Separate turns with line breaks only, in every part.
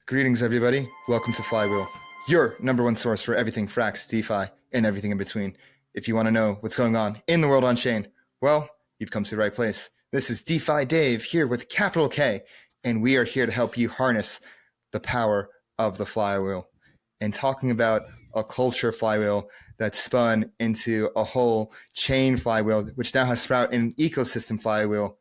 Greetings, everybody. Welcome to Flywheel, your number one source for everything Frax, DeFi, and everything in between. If you want to know what's going on in the world on chain, well, you've come to the right place. This is DeFi Dave here with capital K, and we are here to help you harness the power of the flywheel. And talking about a culture flywheel that spun into a whole chain flywheel, which now has sprouted an ecosystem flywheel.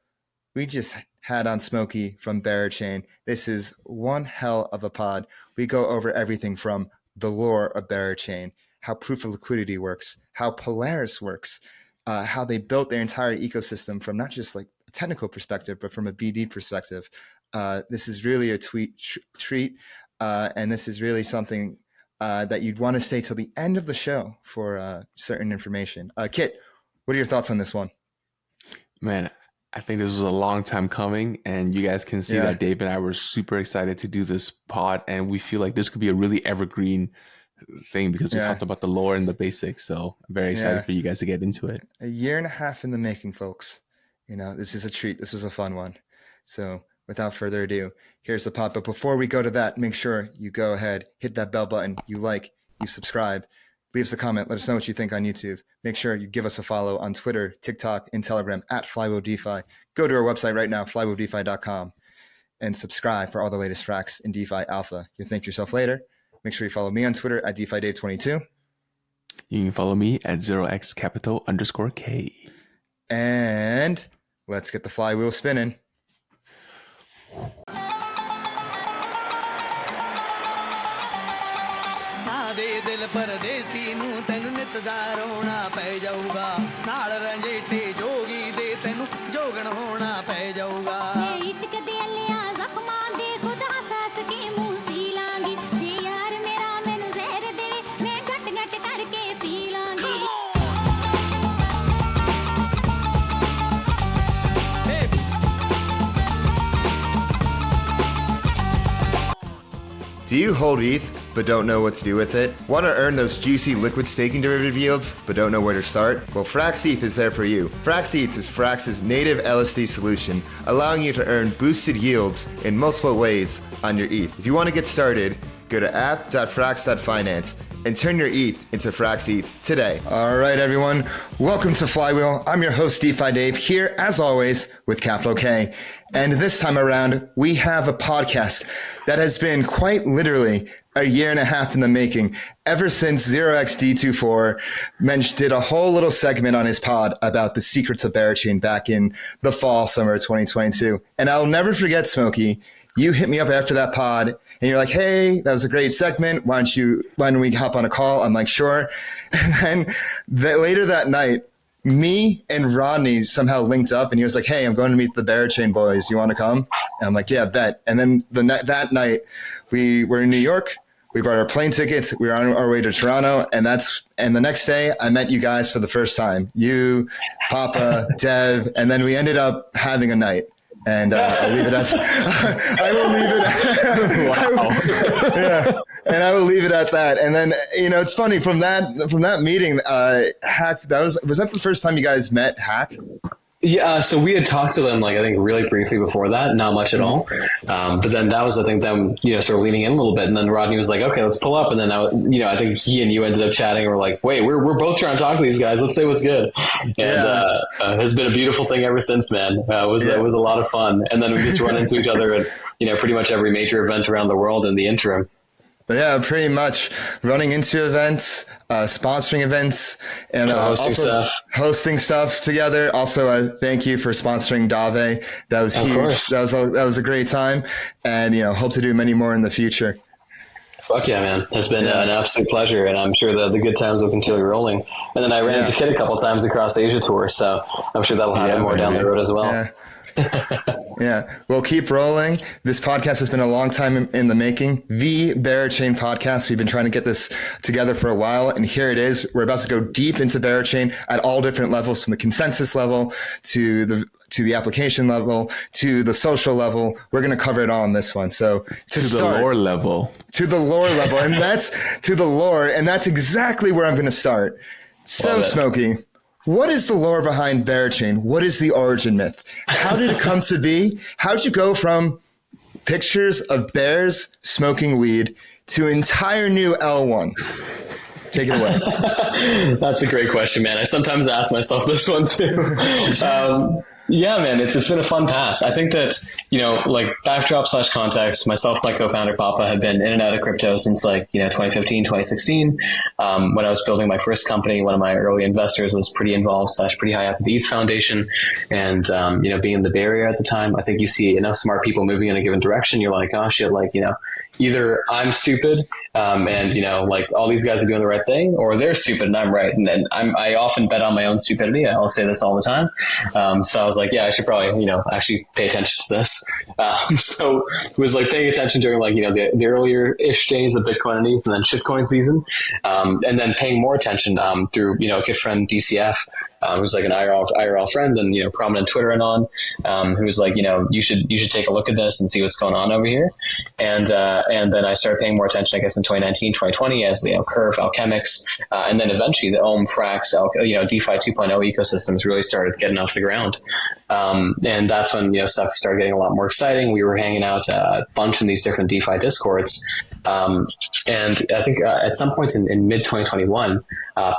We just had on Smokey from Berachain. This is one hell of a pod. We go over everything from the lore of Berachain, how proof of liquidity works, how Polaris works, how they built their entire ecosystem from not just like a technical perspective, but from a BD perspective. This is really a treat, and this is really something that you'd want to stay till the end of the show for certain information. Kit, what are your thoughts on this one?
Man, I think this was a long time coming, and you guys can see that Dave and I were super excited to do this pod, and we feel like this could be a really evergreen thing because we talked about the lore and the basics. So I'm very excited for you guys to get into it.
A year and a half in the making, folks. You know, this is a treat. This was a fun one. So without further ado, here's the pod. But before we go to that, make sure you go ahead, hit that bell button, you like, you subscribe. Leave us a comment. Let us know what you think on YouTube. Make sure you give us a follow on Twitter, TikTok, and Telegram at Flywheel DeFi. Go to our website right now, flywheeldefi.com, and subscribe for all the latest Frax and DeFi Alpha. You'll thank yourself later. Make sure you follow me on Twitter at DeFiDave22.
You can follow me at 0xcapital_K.
And let's get the flywheel spinning.
परदेसी नू तेनू नितजार होना पै जाऊगा नाल रंजेठे जोगी दे तेनू जोगण होना पै जाऊगा इश्क दे अलियां जख्मां दे खुद हंस के मुंह सी लांगी जे यार मेरा मैनू जहर दे मैं घट घट करके P Langi
Do you hold ETH but don't know what to do with it? Want to earn those juicy liquid staking derivative yields but don't know where to start? Well, Frax ETH is there for you. Frax ETH is Frax's native LSD solution, allowing you to earn boosted yields in multiple ways on your ETH. If you want to get started, go to app.frax.finance and turn your ETH into Frax ETH today. All right, everyone. Welcome to Flywheel. I'm your host, DeFi Dave, here as always with capital K. And this time around, we have a podcast that has been quite literally a year and a half in the making, ever since 0xD24 did a whole little segment on his pod about the secrets of Berachain back in the fall, summer of 2022. And I'll never forget, Smokey, you hit me up after that pod and you're like, hey, that was a great segment. Why don't we hop on a call? I'm like, sure. And then later that night, me and Rodney somehow linked up and he was like, hey, I'm going to meet the Berachain boys. You want to come? And I'm like, yeah, bet. And then that night we were in New York. We bought our plane tickets. We were on our way to Toronto. And the next day I met you guys for the first time. You, Papa, Dev, and then we ended up having a night. And I'll leave it at I will leave it at and I will leave it at that. And then, you know, it's funny from that meeting, Hack, was that the first time you guys met Hack?
Yeah, so we had talked to them, like, I think really briefly before that, not much at all. But then that was, I think, them, you know, sort of leaning in a little bit. And then Rodney was like, okay, let's pull up. And then, I think he and you ended up chatting and we're like, wait, we're both trying to talk to these guys. Let's say what's good. And it's been a beautiful thing ever since, man. It was a lot of fun. And then we just run into each other at, you know, pretty much every major event around the world in the interim.
Yeah, pretty much running into events, sponsoring events, and hosting stuff together. Also, thank you for sponsoring Dave. That was huge. That was a great time, and you know, hope to do many more in the future.
Fuck yeah, man! It's been an absolute pleasure, and I'm sure the good times will continue rolling. And then I ran into Kit a couple times across Asia tour, so I'm sure that'll happen more down the road as well.
Yeah. Yeah, we'll keep rolling. This podcast has been a long time in the making. The Berachain podcast. We've been trying to get this together for a while, and here it is. We're about to go deep into Berachain at all different levels, from the consensus level to the application level to the social level. We're going to cover it all in this one. So
the lore level,
and that's exactly where I'm going to start. So, Smokey, what is the lore behind Berachain? What is the origin myth? How did it come to be? How did you go from pictures of bears smoking weed to entire new L1? Take it away.
That's a great question, man. I sometimes ask myself this one too. Yeah, man, it's been a fun path. I think that, like backdrop / context, myself, my co-founder Papa had been in and out of crypto since 2015, 2016. When I was building my first company, one of my early investors was pretty involved / pretty high up at the ETH Foundation. And, being in the Bay Area at the time, I think you see enough smart people moving in a given direction. You're like, oh shit, either I'm stupid, and all these guys are doing the right thing, or they're stupid and I'm right. And then I often bet on my own stupidity. I'll say this all the time. So I was like, yeah, I should probably, actually pay attention to this. So it was paying attention during the earlier ish days of Bitcoin and ETH, and then shitcoin season. And then paying more attention, through, a good friend DCF, who's an IRL friend and, prominent Twitter and on, who was you should take a look at this and see what's going on over here. And then I started paying more attention, I guess, in 2019, 2020 as Curve, Alchemics, and then eventually the Frax, DeFi 2.0 ecosystems really started getting off the ground. And that's when, stuff started getting a lot more exciting. We were hanging out a bunch in these different DeFi discords. And I think at some point in mid 2021,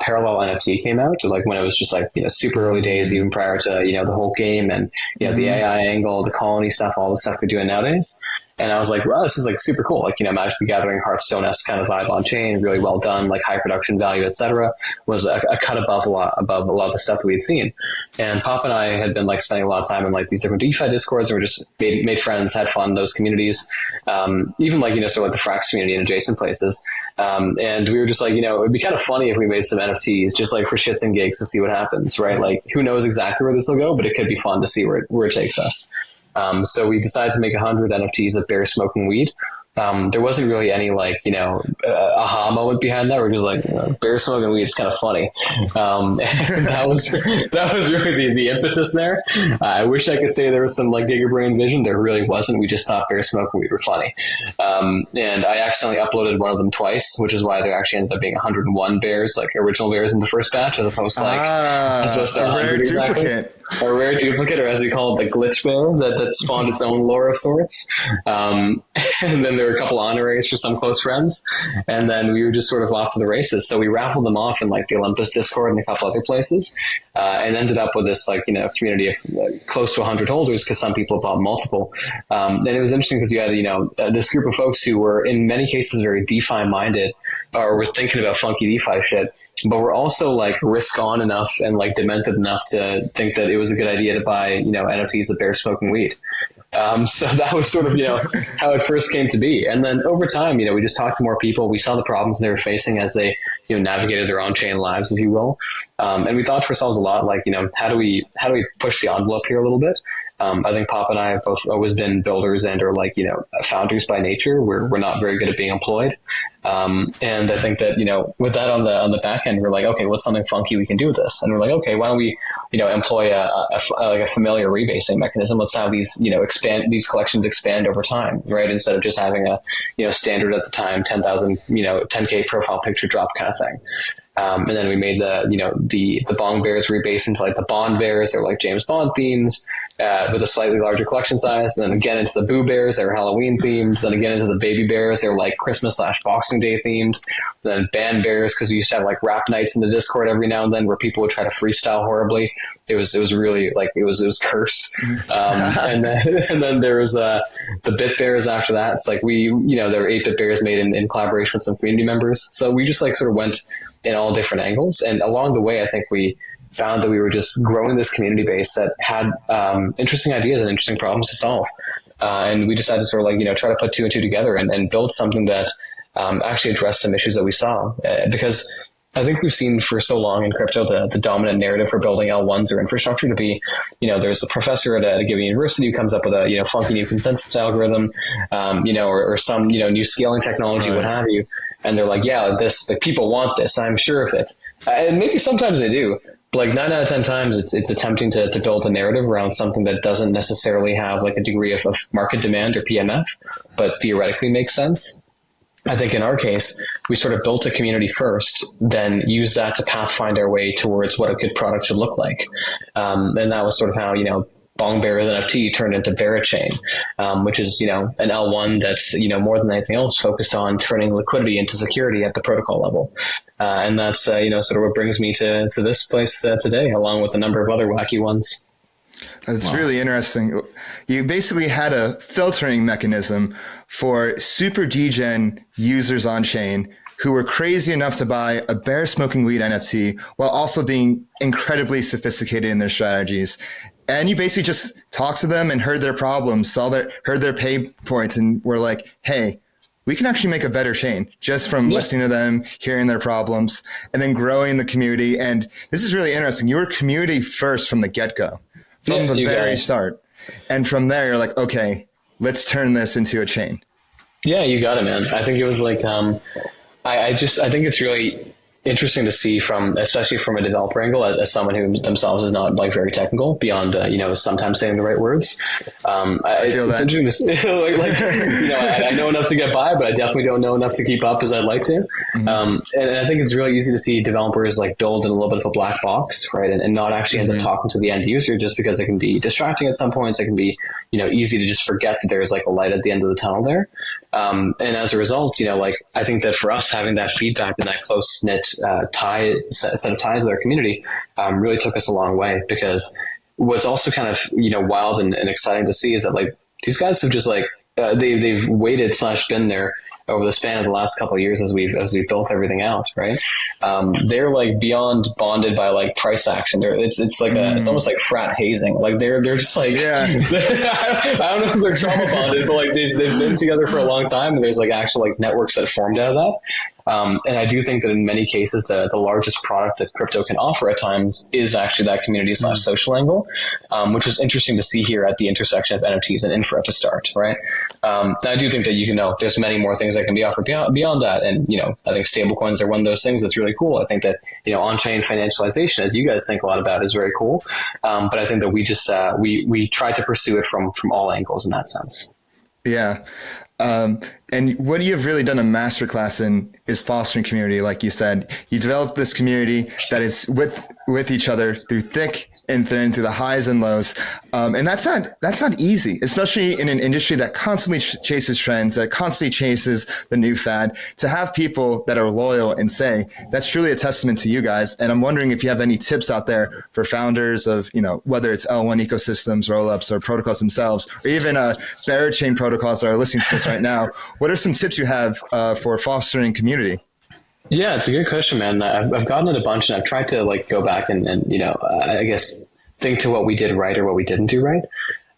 Parallel NFT came out, when it was just super early days, even prior to, the whole game and, the AI angle, the colony stuff, all the stuff they're doing nowadays. And I was like, wow, this is super cool. Magic the Gathering, Hearthstone-esque kind of vibe on chain, really well done, high production value, etc. Was a cut above a lot of the stuff that we had seen. And Pop and I had been spending a lot of time in these different DeFi discords, and we just made friends, had fun in those communities. Even sort of the Frax community in adjacent places. And we were just it'd be kind of funny if we made some NFTs just for shits and gigs to see what happens, right? Who knows exactly where this will go, but it could be fun to see where it takes us. So we decided to make 100 NFTs of bears smoking weed. There wasn't really any aha moment behind that. We're just bear smoking weed is kind of funny. And that was really the impetus there. I wish I could say there was some bigger brain vision. There really wasn't. We just thought bear smoking weed were funny. And I accidentally uploaded one of them twice, which is why there actually ended up being 101 bears, original bears in the first batch, as opposed to as opposed to 100 exactly. A rare duplicate, or as we call it, the glitch bear that spawned its own lore of sorts. And then there were a couple honoraries for some close friends. And then we were just sort of off to the races. So we raffled them off in the Olympus Discord and a couple other places, and ended up with this community of close to 100 holders, because some people bought multiple. And it was interesting because you had this group of folks who were in many cases very DeFi minded, or were thinking about funky DeFi shit, but we're also risk on enough and demented enough to think that it was a good idea to buy NFTs of bear smoking weed. So that was sort of how it first came to be. And then over time, we just talked to more people. We saw the problems they were facing as they navigated their on-chain lives, if you will. And we thought to ourselves a lot, how do we push the envelope here a little bit? I think Pop and I have both always been builders and or founders by nature. We're not very good at being employed. And I think that, with that on the back end, we're okay, what's something funky we can do with this? And we're okay, why don't we, employ a familiar rebasing mechanism? Let's have these, these collections expand over time, right? Instead of just having a, standard at the time, 10,000, 10K profile picture drop kind of thing. And then we made the Bong Bears rebase into the Bond Bears. They're James Bond themes, with a slightly larger collection size. And then again into the Boo Bears, they were Halloween themed. Then again into the Baby Bears, they were Christmas / Boxing Day themed. Then Band Bears, because we used to have rap nights in the Discord every now and then where people would try to freestyle horribly. It was really it was cursed. And then there was the Bit Bears after that. It's there were 8-bit bears made in collaboration with some community members. So we just sort of went in all different angles. And along the way, I think we found that we were just growing this community base that had interesting ideas and interesting problems to solve. And we decided to sort of try to put two and two together and build something that actually addressed some issues that we saw. Because I think we've seen for so long in crypto the dominant narrative for building L1s or infrastructure to be, there's a professor at a given university who comes up with a funky new consensus algorithm, or some new scaling technology, what have you. And they're yeah, people want this. I'm sure of it. And maybe sometimes they do. But 9 out of 10 times, it's attempting to build a narrative around something that doesn't necessarily have a degree of market demand or PMF, but theoretically makes sense. I think in our case, we sort of built a community first, then used that to pathfind our way towards what a good product should look like. And that was sort of how, Bong Bear's NFT turned into Berachain, which is, an L1 that's, more than anything else focused on turning liquidity into security at the protocol level. And that's, sort of what brings me to this place today, along with a number of other wacky ones.
That's really interesting. You basically had a filtering mechanism for super degen users on chain who were crazy enough to buy a bear smoking weed NFT while also being incredibly sophisticated in their strategies. And you basically just talked to them and heard their problems, heard their pain points, and were like, hey, we can actually make a better chain just from listening to them, hearing their problems, and then growing the community. And this is really interesting. You were community first from the get-go, from the very start. And from there, you're like, okay, let's turn this into a chain.
Yeah, you got it, man. I think it was like, I think it's really interesting to see especially from a developer angle, as someone who themselves is not like very technical beyond, sometimes saying the right words. It's interesting to see, I know enough to get by, but I definitely don't know enough to keep up as I'd like to. And I think it's really easy to see developers like build in a little bit of a black box, right? And not actually end up talking to the end user, just because it can be distracting at some points. It can be, easy to just forget that there's like a light at the end of the tunnel there. And as a result, I think that for us, having that feedback and that close knit set of ties with our community really took us a long way, because what's also kind of, wild and exciting to see is that like these guys have just like, they've waited / been there over the span of the last couple of years as we've built everything out, right? They're like beyond bonded by like price action. It's like it's almost like frat hazing. Like they're just like, I don't know if they're trauma bonded, but like they've been together for a long time, and there's like actual like networks that formed out of that. And I do think that in many cases, the largest product that crypto can offer at times is actually that community / social angle, which was interesting to see here at the intersection of NFTs and infra to start, right? I do think that, there's many more things that can be offered beyond that. And, I think stablecoins are one of those things that's really cool. I think that, on-chain financialization, as you guys think a lot about, is very cool. But I think that we just, we try to pursue it from all angles in that sense.
Yeah. And what you've really done a masterclass in is fostering community. Like you said, you developed this community that is with each other through thick and thin, through the highs and lows. And that's not easy, especially in an industry that constantly chases trends, that constantly chases the new fad. To have people that are loyal and say, that's truly a testament to you guys. And I'm wondering if you have any tips out there for founders of, whether it's L1 ecosystems, rollups, or protocols themselves, or even Berachain protocols that are listening to this right now. What are some tips you have for fostering community?
Yeah, it's a good question, man. I've gotten it a bunch, and I've tried to like go back and I guess think to what we did right or what we didn't do right.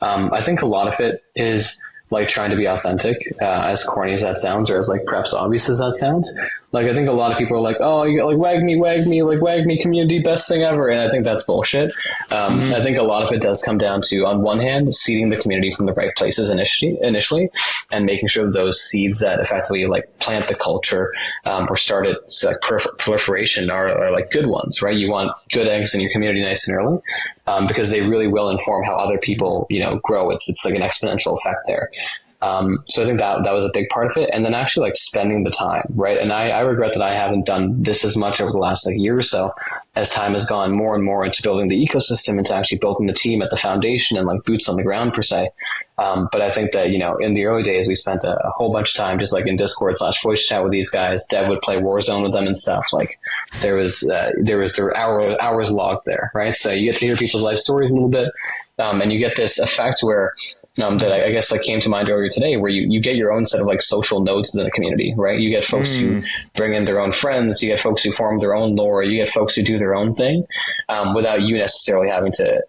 I think a lot of it is like trying to be authentic, as corny as that sounds, or as like perhaps obvious as that sounds. Like, I think a lot of people are like, oh, you got like wag me community, best thing ever. And I think that's bullshit. I think a lot of it does come down to, on one hand, seeding the community from the right places initially, and making sure that those seeds that effectively like plant the culture, or start its proliferation are like good ones, right? You want good eggs in your community nice and early, because they really will inform how other people, grow. It's like an exponential effect there. So I think that was a big part of it. And then actually like spending the time, right? And I regret that I haven't done this as much over the last like year or so, as time has gone more and more into building the ecosystem, into actually building the team at the foundation and like boots on the ground per se. But I think that, in the early days, we spent a whole bunch of time just like in Discord / voice chat with these guys. Dev would play Warzone with them and stuff. Like there were hours logged there, right? So you get to hear people's life stories a little bit. And you get this effect where, that I guess like came to mind earlier today, where you get your own set of like social nodes in the community, right? You get folks who bring in their own friends, you get folks who form their own lore, you get folks who do their own thing, without you necessarily having to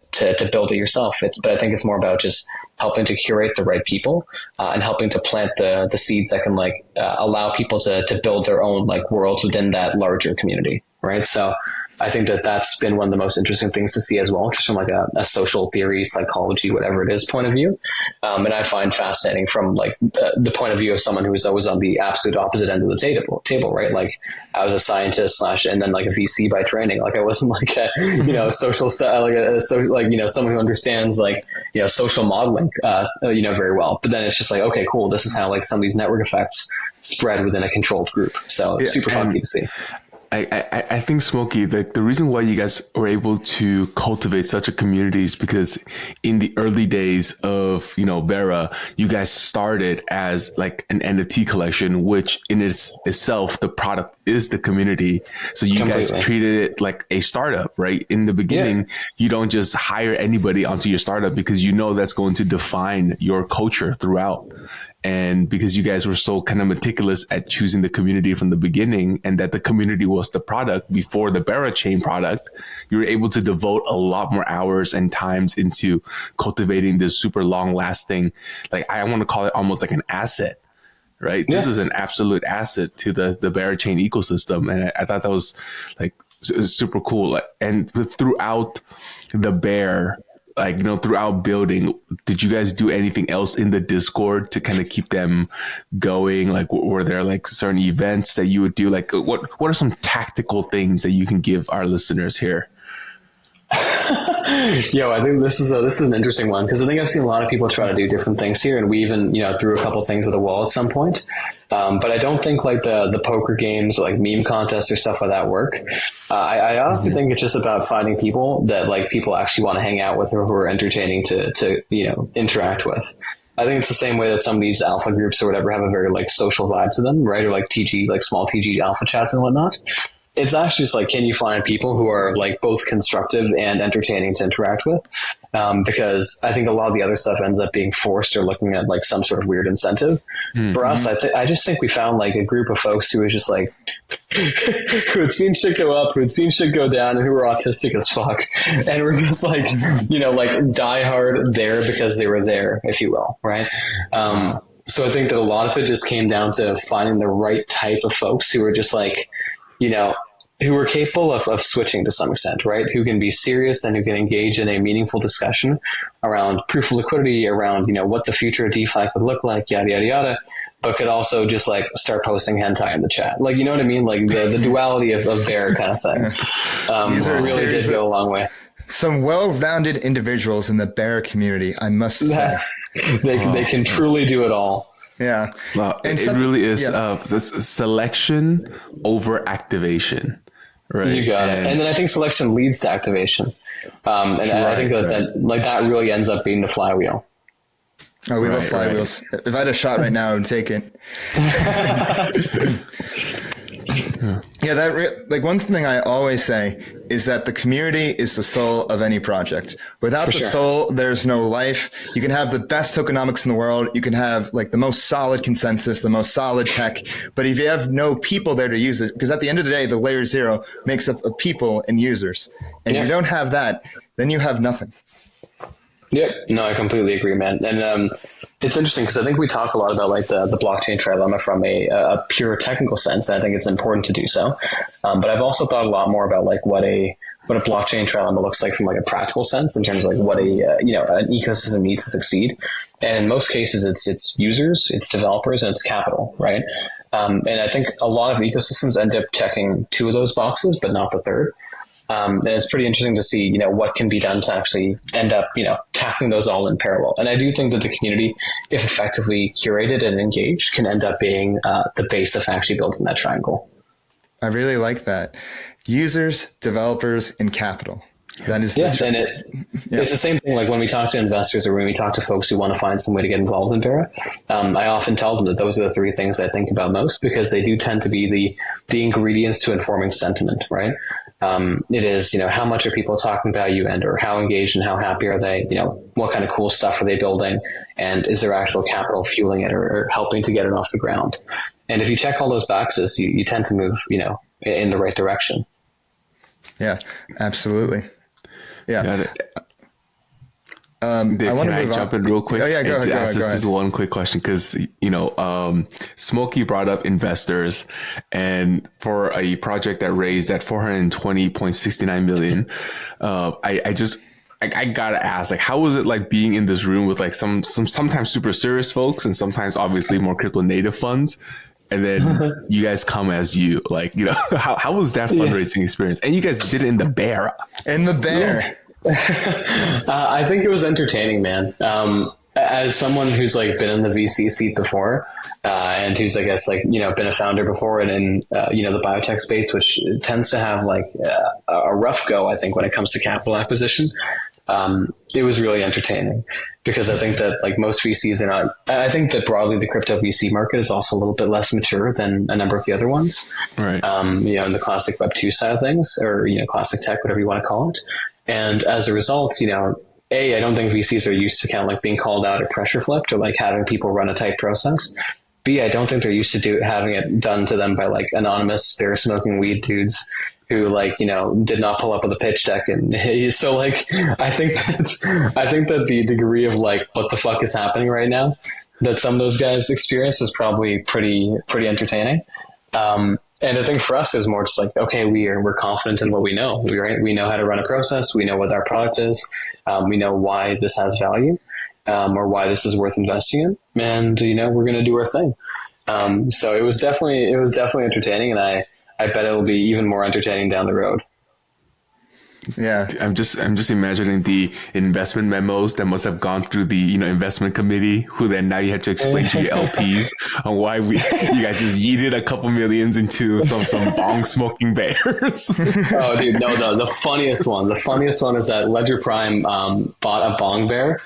build it yourself. But I think it's more about just helping to curate the right people, and helping to plant the seeds that can like allow people to build their own like worlds within that larger community, right? So I think that that's been one of the most interesting things to see as well, just from like a social theory, psychology, whatever it is point of view. And I find fascinating from like the point of view of someone who was always on the absolute opposite end of the table, right? Like I was a scientist / and then like a VC by training. Like I wasn't like a, social, someone who understands like, social modeling, very well. But then it's just like, okay, cool. This is how like some of these network effects spread within a controlled group. So super funky to see.
I think, Smokey, the reason why you guys were able to cultivate such a community is because in the early days of, Bera, you guys started as like an NFT collection, which in itself, the product is the community. So you guys treated it like a startup, right? In the beginning, you don't just hire anybody onto your startup because that's going to define your culture throughout. And because you guys were so kind of meticulous at choosing the community from the beginning, and that the community was the product before the Berachain product, you were able to devote a lot more hours and times into cultivating this super long lasting, like I want to call it almost like an asset, right? Yeah. This is an absolute asset to the Berachain ecosystem. And I thought that was like super cool. And throughout the Bear, throughout building, did you guys do anything else in the Discord to kind of keep them going? Like, were there like certain events that you would do? Like, what are some tactical things that you can give our listeners here?
I think this is an interesting one, because I think I've seen a lot of people try to do different things here, and we even threw a couple things at the wall at some point. But I don't think like the poker games, like meme contests or stuff like that work. I honestly think it's just about finding people that like people actually want to hang out with or who are entertaining to interact with. I think it's the same way that some of these alpha groups or whatever have a very like social vibe to them, right? Or like TG, like small TG alpha chats and whatnot. It's actually just like, can you find people who are like both constructive and entertaining to interact with? Because I think a lot of the other stuff ends up being forced or looking at like some sort of weird incentive. Mm-hmm. For us, I just think we found like a group of folks who was just like, who had seen shit go up, who had seen shit go down, and who were autistic as fuck. And we're just like, like die hard there because they were there, if you will, right? So I think that a lot of it just came down to finding the right type of folks who were just like, who are capable of switching to some extent, right? Who can be serious and who can engage in a meaningful discussion around proof of liquidity, around, what the future of DeFi could look like, yada, yada, yada, but could also just like start posting hentai in the chat. Like, you know what I mean? Like the duality of Bear kind of thing.
These are
really did go a long way.
Some well-rounded individuals in the Bear community, I must say.
They can truly do it all.
Yeah.
Well, it really is selection over activation. Right.
You got it. And then I think selection leads to activation. I think that really ends up being the flywheel.
Oh, we love flywheels. Right. If I had a shot right now, I would take it. Yeah, one thing I always say is that the community is the soul of any project. Without the soul, there's no life. You can have the best tokenomics in the world. You can have like the most solid consensus, the most solid tech. But if you have no people there to use it, because at the end of the day, the layer zero makes up of people and users. And if you don't have that, then you have nothing.
Yeah, no, I completely agree, man. And it's interesting because I think we talk a lot about like the blockchain trilemma from a pure technical sense, and I think it's important to do so. But I've also thought a lot more about like what a blockchain trilemma looks like from like a practical sense in terms of like what an ecosystem needs to succeed. And in most cases, it's users, it's developers, and it's capital, right? And I think a lot of ecosystems end up checking two of those boxes, but not the third. And it's pretty interesting to see, what can be done to actually end up, tackling those all in parallel. And I do think that the community, if effectively curated and engaged, can end up being the base of actually building that triangle.
I really like that. Users, developers, and capital. That is
it's the same thing. Like when we talk to investors or when we talk to folks who want to find some way to get involved in Bera, I often tell them that those are the three things I think about most, because they do tend to be the ingredients to informing sentiment, right? It is, how much are people talking about you, and or how engaged and how happy are they? What kind of cool stuff are they building, and is there actual capital fueling it or helping to get it off the ground? And if you check all those boxes, you tend to move, in the right direction.
Yeah, absolutely. Yeah.
Got it. Can I jump in real quick?
Oh, yeah, go ahead.
This one quick question, because Smokey brought up investors, and for a project that raised at 420.69 million, I gotta ask, like, how was it like being in this room with like some sometimes super serious folks and sometimes obviously more crypto native funds, and then you guys come as you, like, how was that fundraising experience? And you guys did it in the Bear.
In the Bear.
I think it was entertaining, man. as someone who's like been in the VC seat before, and who's, I guess, like, been a founder before and in, the biotech space, which tends to have like a rough go, I think, when it comes to capital acquisition. It was really entertaining because I think that like most VCs are not, I think that broadly the crypto VC market is also a little bit less mature than a number of the other ones.
Right.
In the classic Web2 side of things, or, classic tech, whatever you want to call it. And as a result, I don't think VCs are used to kind of like being called out or pressure flipped or like having people run a tight process. B, I don't think they're used to having it done to them by like anonymous bear smoking weed dudes who like, did not pull up with a pitch deck. And so like, I think that the degree of like, what the fuck is happening right now that some of those guys experienced is probably pretty entertaining. And I think for us is more just like, okay, we're confident in what we know. We know how to run a process. We know what our product is. We know why this has value, or why this is worth investing in. And, we're going to do our thing. So it was definitely entertaining. And I bet it'll be even more entertaining down the road.
Yeah,
I'm just imagining the investment memos that must have gone through the investment committee, who then now you had to explain to your LPs on why you guys just yeeted a couple millions into some bong smoking bears.
Oh, dude, no, the funniest one is that Ledger Prime bought a bong bear,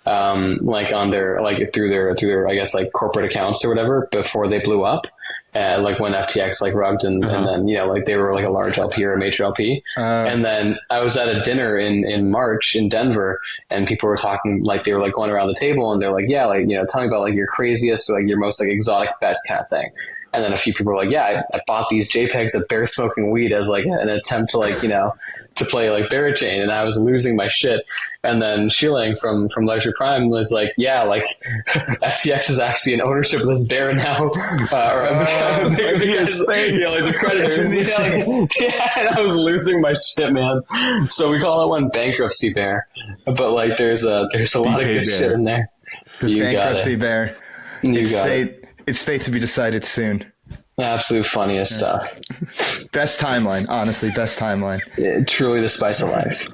like on their through their I guess like corporate accounts or whatever before they blew up. Like when FTX like rugged and then like they were like a large LP or a major LP, and then I was at a dinner in March in Denver, and people were talking, like they were like going around the table and they're like, yeah, like tell me about like your craziest, like your most like exotic bet kind of thing. And then a few people were like, yeah, I bought these JPEGs of bear smoking weed as like an attempt to like, to play like Berachain, and I was losing my shit. And then Shilling from Ledger Prime was like, yeah, like FTX is actually in ownership of this bear now. Like the creditors. And I was losing my shit, man. So we call that one bankruptcy bear. But like there's a lot of good shit in there.
The bankruptcy bear. It's fate to be decided soon.
Absolute funniest stuff.
Best timeline, honestly, best timeline.
Yeah, truly the spice of life.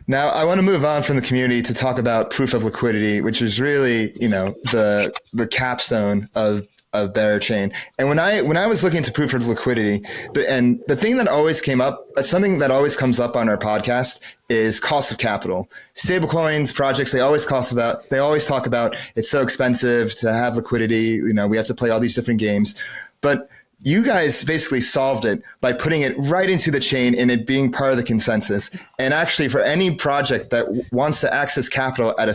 Now, I want to move on from the community to talk about proof of liquidity, which is really, the capstone of Berachain. And when I was looking into proof of liquidity, the thing that always came up, something that always comes up on our podcast is cost of capital. Stablecoins projects, they always talk about it's so expensive to have liquidity. We have to play all these different games, but you guys basically solved it by putting it right into the chain and it being part of the consensus. And actually, for any project that wants to access capital in a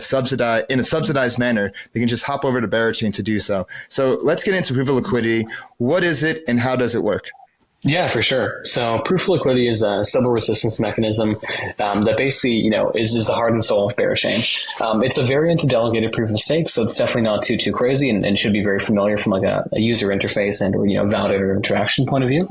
subsidized manner, they can just hop over to Berachain to do so. So let's get into proof of liquidity. What is it and how does it work?
Yeah, for sure. So proof of liquidity is a stable resistance mechanism that basically, is the heart and soul of Berachain. It's a variant of delegated proof of stake, so it's definitely not too crazy and should be very familiar from like a user interface and validator interaction point of view.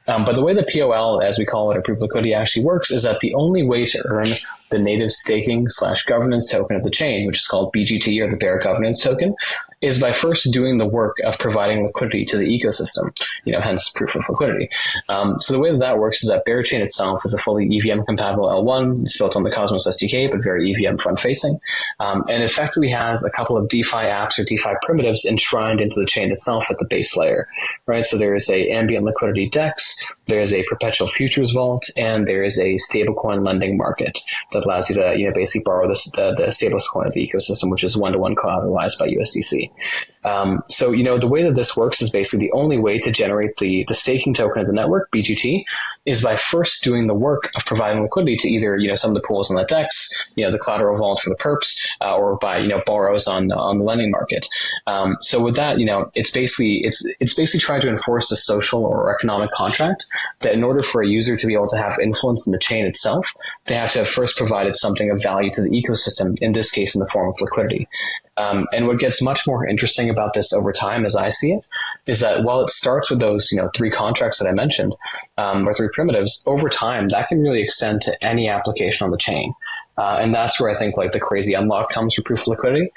But the way the POL, as we call it, or proof of liquidity, actually works is that the only way to earn the native staking / governance token of the chain, which is called BGT or the Bear Governance Token, is by first doing the work of providing liquidity to the ecosystem, hence proof of liquidity. So the way that works is that Berachain itself is a fully EVM compatible L1. It's built on the Cosmos SDK, but very EVM front facing. And effectively has a couple of DeFi apps or DeFi primitives enshrined into the chain itself at the base layer, right? So there is a ambient liquidity DEX, there is a perpetual futures vault, and there is a stablecoin lending market that allows you to basically borrow the stablecoin of the ecosystem, which is one-to-one collateralized by USDC. So the way that this works is basically the only way to generate the staking token of the network, BGT, is by first doing the work of providing liquidity to either some of the pools on the DEX, the collateral vault for the perps, or by borrows on the lending market. So with that, it's basically trying to enforce a social or economic contract that in order for a user to be able to have influence in the chain itself, they have to have first provided something of value to the ecosystem, in this case in the form of liquidity. And what gets much more interesting about this over time, as I see it, is that while it starts with those, 3 contracts that I mentioned, or 3 primitives, over time, that can really extend to any application on the chain. And that's where I think like the crazy unlock comes for proof of liquidity,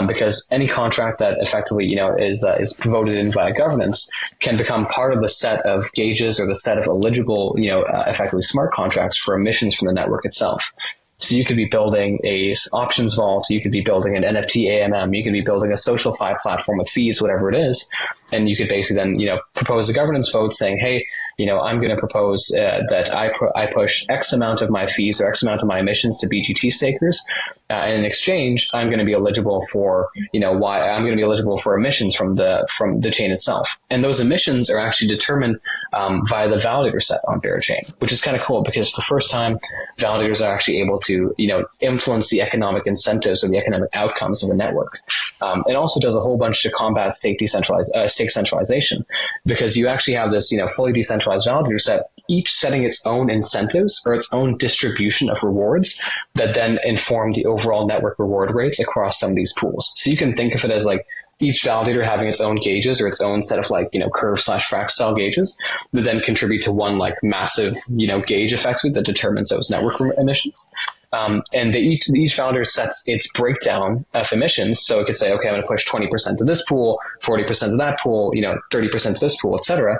because any contract that effectively, is voted in via governance can become part of the set of gauges or the set of eligible, effectively smart contracts for emissions from the network itself. So you could be building a options vault, you could be building an NFT AMM, you could be building a social fi platform with fees, whatever it is. And you could basically then, propose a governance vote saying, hey, I'm going to propose that I push X amount of my fees or X amount of my emissions to BGT stakers. And in exchange, I'm going to be eligible for, I'm going to be eligible for emissions from the chain itself. And those emissions are actually determined via the validator set on Berachain, which is kind of cool because the first time validators are actually able to, influence the economic incentives or the economic outcomes of the network. It also does a whole bunch to combat stake centralization, because you actually have this, fully decentralized validator set, each setting its own incentives or its own distribution of rewards that then inform the overall network reward rates across some of these pools. So you can think of it as like each validator having its own gauges or its own set of curve/Frax style gauges that then contribute to one massive, gauge effectively that determines those network emissions. And each validator sets its breakdown of emissions. So it could say, okay, I'm going to push 20% to this pool, 40% to that pool, 30% to this pool, et cetera.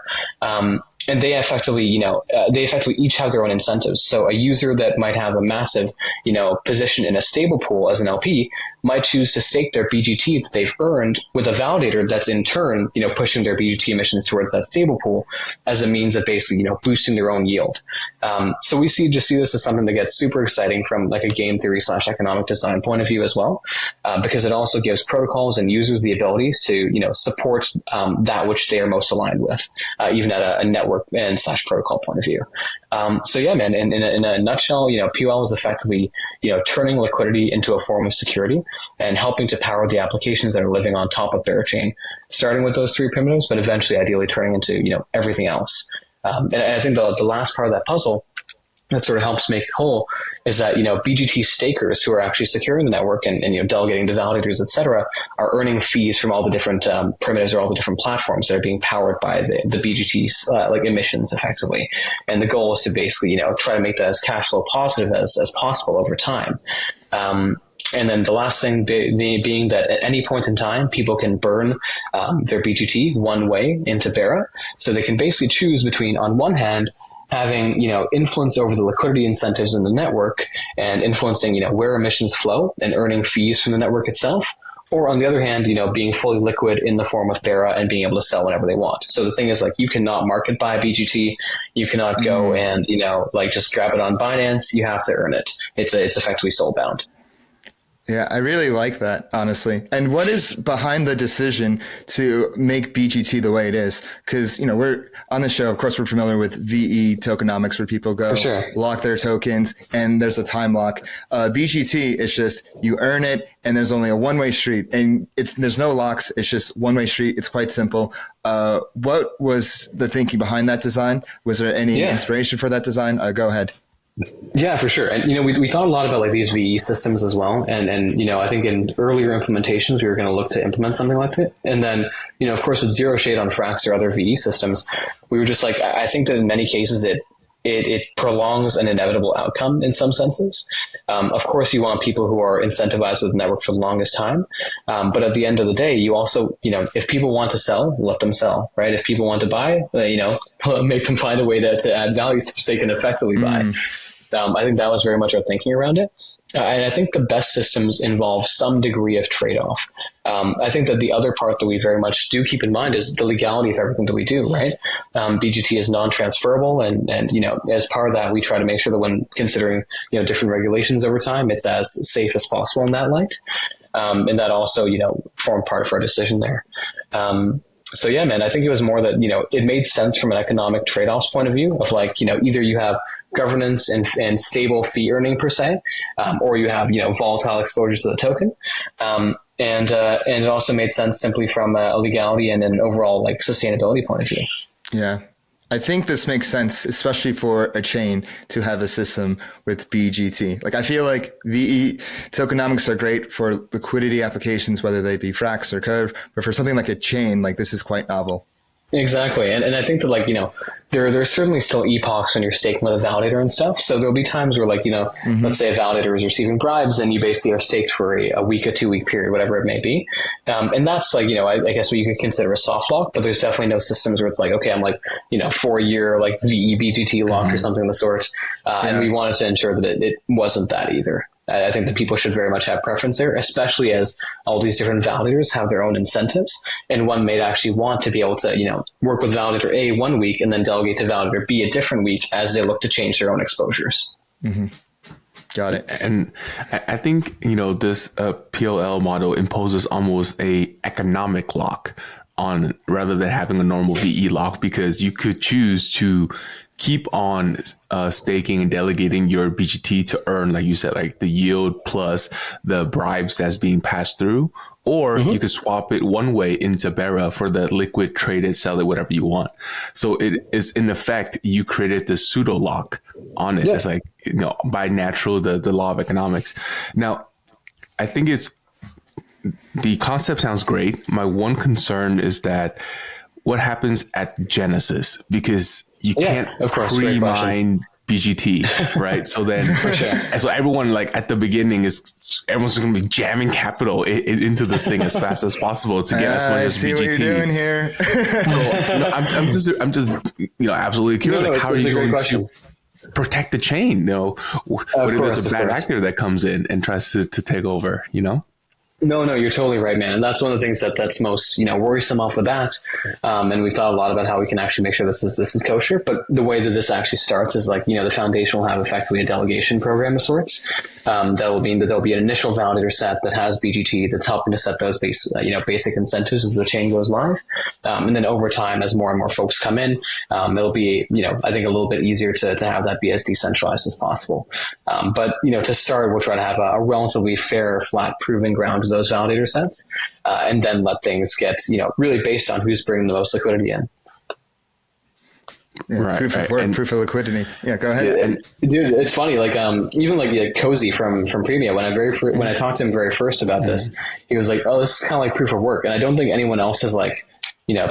And they effectively, each have their own incentives. So a user that might have a massive, position in a stable pool as an LP might choose to stake their BGT that they've earned with a validator that's in turn, pushing their BGT emissions towards that stable pool as a means of basically, boosting their own yield. So we see this as something that gets super exciting from like a game theory / economic design point of view as well, because it also gives protocols and users the abilities to, support that which they are most aligned with, even at a network and / protocol point of view. So yeah, man, in a nutshell, PUL is effectively, turning liquidity into a form of security and helping to power the applications that are living on top of Berachain, starting with those three primitives, but eventually ideally turning into, everything else. And I think the last part of that puzzle that sort of helps make it whole is that, BGT stakers who are actually securing the network and delegating to validators, et cetera, are earning fees from all the different primitives or all the different platforms that are being powered by the BGT's emissions effectively. And the goal is to basically, try to make that as cash flow positive as possible over time. And then the last thing being that at any point in time, people can burn their BGT one way into Bera. So they can basically choose between, on one hand, having, influence over the liquidity incentives in the network and influencing, where emissions flow and earning fees from the network itself. Or on the other hand, being fully liquid in the form of Bera and being able to sell whenever they want. So the thing is, you cannot market buy BGT. You cannot go and, just grab it on Binance. You have to earn it. It's effectively soul bound.
Yeah, I really like that, honestly. And what is behind the decision to make BGT the way it is? Because, we're on the show, of course, we're familiar with VE tokenomics where people go lock their tokens and there's a time lock. BGT is just you earn it and there's only a one-way street and there's no locks. It's just one-way street. It's quite simple. What was the thinking behind that design? Was there any inspiration for that design? Go ahead.
Yeah, for sure. And, we thought a lot about these VE systems as well. And, I think in earlier implementations, we were going to look to implement something like it. And then, of course, with zero shade on Frax or other VE systems, we were just I think that in many cases, it prolongs an inevitable outcome in some senses. Of course, you want people who are incentivized with the network for the longest time. But at the end of the day, you also, if people want to sell, let them sell, right? If people want to buy, make them find a way to add value so they can effectively buy. I think that was very much our thinking around it. And I think the best systems involve some degree of trade-off. I think that the other part that we very much do keep in mind is the legality of everything that we do, right? BGT is non-transferable. And as part of that, we try to make sure that when considering, different regulations over time, it's as safe as possible in that light. And that also, formed part of our decision there. So yeah, man, I think it was more that, it made sense from an economic trade-offs point of view of either you have governance and stable fee earning per se, or you have, volatile exposures to the token. And it also made sense simply from a legality and an overall sustainability point of view.
Yeah. I think this makes sense, especially for a chain to have a system with BGT. I feel like VE tokenomics are great for liquidity applications, whether they be Frax or Curve, but for something like a chain, this is quite novel.
Exactly. And I think that there's certainly still epochs when you're staking with a validator and stuff. So there'll be times where, like, let's say a validator is receiving bribes and you basically are staked for a week, a 2 week period, whatever it may be. And that's like, I guess what you could consider a soft lock, but there's definitely no systems where it's like, okay, I'm like, 4 year like VE locked or something of the sort. And we wanted to ensure that it wasn't that either. I think that people should very much have preference there, especially as all these different validators have their own incentives. And one may actually want to be able to, work with validator A 1 week and then delegate to validator B a different week as they look to change their own exposures.
Mm-hmm. Got it.
And I think, this PLL model imposes almost a economic lock on rather than having a normal VE lock, because you could choose to keep on staking and delegating your BGT to earn, like you said, like the yield plus the bribes that's being passed through, or you could swap it one way into Bera for the liquid, trade it, sell it, whatever you want. So it is, in effect, you created this pseudo lock on it. Yeah. It's like, by natural, the law of economics. Now, I think the concept sounds great. My one concern is that what happens at Genesis, because you can't pre-mine BGT, right? So then, so everyone, like at the beginning, everyone's going to be jamming capital into this thing as fast as possible to get as much as BGT. I see what you're doing here. I'm just absolutely curious. Like, how are you going to protect the chain? What if there's a bad actor that comes in and tries to take over?
No, you're totally right, man. And that's one of the things that's most, worrisome off the bat. And we've thought a lot about how we can actually make sure this is kosher. But the way that this actually starts is like, the foundation will have effectively a delegation program of sorts. That will mean that there'll be an initial validator set that has BGT that's helping to set those basic incentives as the chain goes live. And then over time, as more and more folks come in, it'll be, I think a little bit easier to have that be as decentralized as possible. But, to start, we'll try to have a relatively fair, flat proving ground to those validator sets, and then let things get, really based on who's bringing the most liquidity in.
Yeah, proof of work, proof of liquidity. Yeah, go ahead.
Yeah, and dude, it's funny. Like, even like Cozy from Premia, when I talked to him very first about this, he was like, "Oh, this is kind of like proof of work." And I don't think anyone else has like,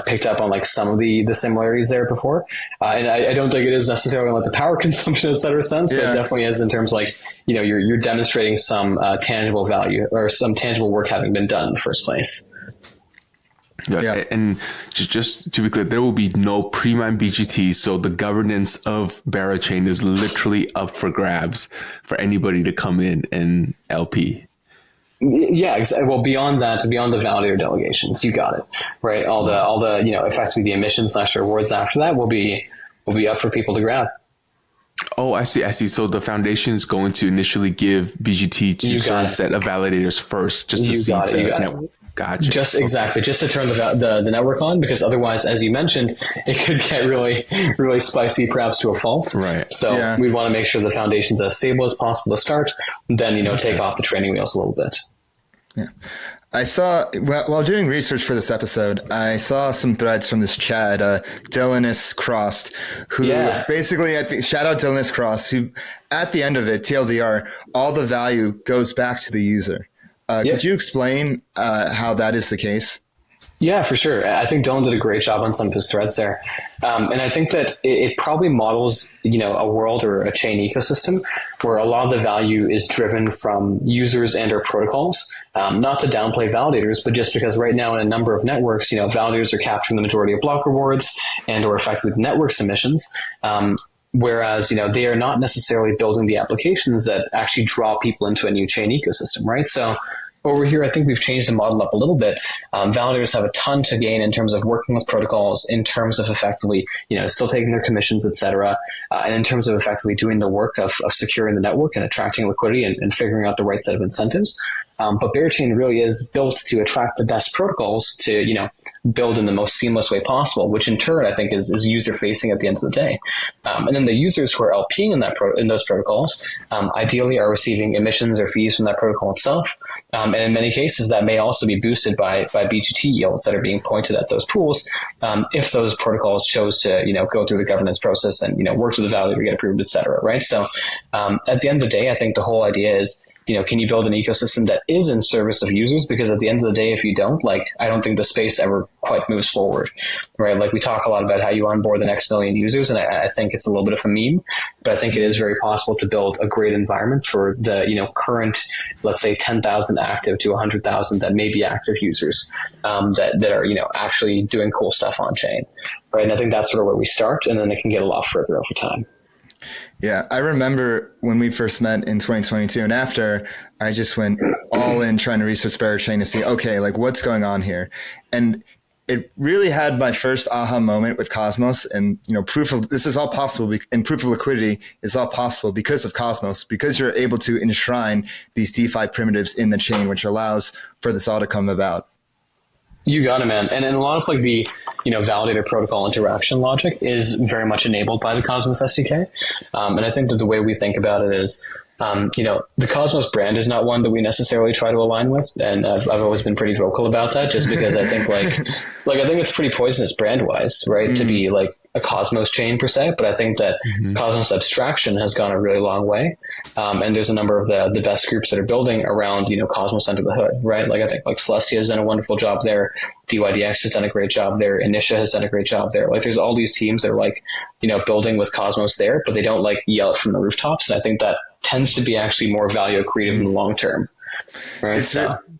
picked up on like some of the similarities there before. And I don't think it is necessarily like the power consumption, et cetera, sense, but it definitely is in terms of like, you're demonstrating some tangible value or some tangible work having been done in the first place.
Yeah. And just to be clear, there will be no pre-mine BGT. So the governance of Berachain is literally up for grabs for anybody to come in and LP.
Yeah, well, beyond the validator delegations, you got it, right? All the effectively the emissions / rewards after that will be up for people to grab.
Oh, I see. So the foundation is going to initially give BGT to a certain set of validators first, just to see the network. Gotcha. Just to turn the network on, because otherwise, as you mentioned, it could get really, really spicy, perhaps to a fault. Right.
So we want to make sure the foundation's as stable as possible to start, then, take off the training wheels a little bit.
Yeah. I saw, while doing research for this episode, I saw some threads from this Chad, Dylanus Crossed, who basically, shout out Dylanus Cross, who at the end of it, TLDR, all the value goes back to the user. Could you explain how that is the case?
Yeah, for sure. I think Dylan did a great job on some of his threads there. And I think that it probably models, a world or a chain ecosystem where a lot of the value is driven from users and or protocols. Not to downplay validators, but just because right now in a number of networks, validators are capturing the majority of block rewards and or effectively the network submissions. Whereas, they are not necessarily building the applications that actually draw people into a new chain ecosystem, right? So over here, I think we've changed the model up a little bit. Validators have a ton to gain in terms of working with protocols, in terms of effectively, still taking their commissions, et cetera, and in terms of effectively doing the work of securing the network and attracting liquidity and figuring out the right set of incentives. But Berachain really is built to attract the best protocols to, build in the most seamless way possible, which in turn I think is user facing at the end of the day. And then the users who are LPing in those protocols, ideally are receiving emissions or fees from that protocol itself. And in many cases that may also be boosted by BGT yields that are being pointed at those pools. If those protocols chose to, go through the governance process and, work with the validator, get approved, et cetera. Right. So, at the end of the day, I think the whole idea is, can you build an ecosystem that is in service of users? Because at the end of the day, if you don't, I don't think the space ever quite moves forward, right? Like we talk a lot about how you onboard the next million users, and I think it's a little bit of a meme, but I think it is very possible to build a great environment for the, current, let's say 10,000 active to 100,000 that may be active users that are, actually doing cool stuff on chain, right? And I think that's sort of where we start, and then it can get a lot further over time.
Yeah, I remember when we first met in 2022, and after I just went all in trying to research Berachain to see, okay, what's going on here? And it really had my first aha moment with Cosmos, and this is all possible, and proof of liquidity is all possible because of Cosmos, because you're able to enshrine these DeFi primitives in the chain, which allows for this all to come about.
You got it, man. And a lot of the, validator protocol interaction logic is very much enabled by the Cosmos SDK. And I think that the way we think about it is, the Cosmos brand is not one that we necessarily try to align with. And I've always been pretty vocal about that, just because I think I think it's pretty poisonous brand wise, right? To be a Cosmos chain per se, but I think that Cosmos abstraction has gone a really long way. And there's a number of the best groups that are building around, Cosmos under the hood, right? I think Celestia has done a wonderful job there. DYDX has done a great job there. Initia has done a great job there. There's all these teams that are building with Cosmos there, but they don't yell it from the rooftops. And I think that tends to be actually more value accretive in the long term. Right.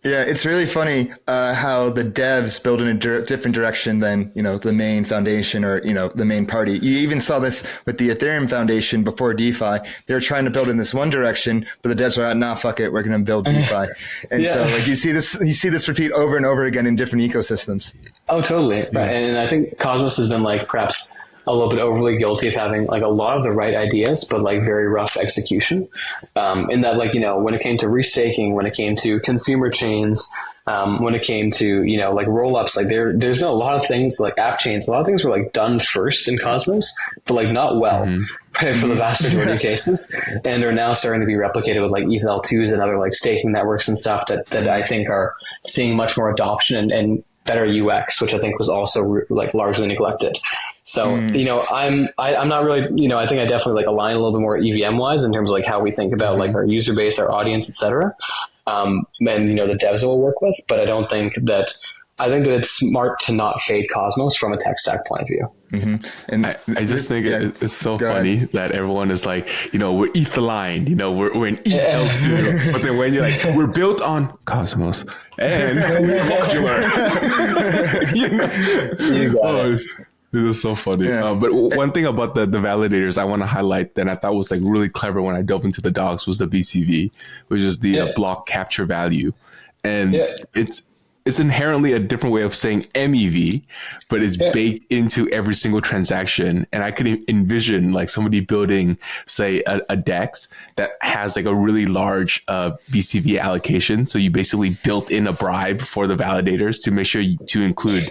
It's really funny how the devs build in a different direction than, the main foundation or, the main party. You even saw this with the Ethereum Foundation before DeFi. They were trying to build in this one direction, but the devs were like, nah, fuck it, we're going to build DeFi. And so you see this repeat over and over again in different ecosystems.
Oh, totally. Yeah. Right. And I think Cosmos has been perhaps a little bit overly guilty of having a lot of the right ideas, but very rough execution. In that, when it came to restaking, when it came to consumer chains, when it came to, roll-ups, there's been a lot of things app chains, a lot of things were done first in Cosmos, but not well for the vast majority of cases. And they're now starting to be replicated with ETH-L2s and other staking networks and stuff that I think are seeing much more adoption and better UX, which I think was also largely neglected. So, I'm not really, I think I definitely align a little bit more EVM wise in terms of how we think about our user base, our audience, et cetera. And, the devs that we'll work with, but I think that it's smart to not fade Cosmos from a tech stack point of view.
Mm-hmm. And
I just think it's so funny that everyone is we're ETH aligned, we're in ETH-L2, but then when you're we're built on Cosmos and we're modular,
You got it.
This is so funny. Yeah. But one thing about the validators I want to highlight that I thought was really clever when I dove into the docs was the BCV, which is the block capture value. And it's inherently a different way of saying MEV, but it's baked into every single transaction. And I could envision somebody building, say, a DEX that has a really large BCV allocation. So you basically built in a bribe for the validators to make sure to include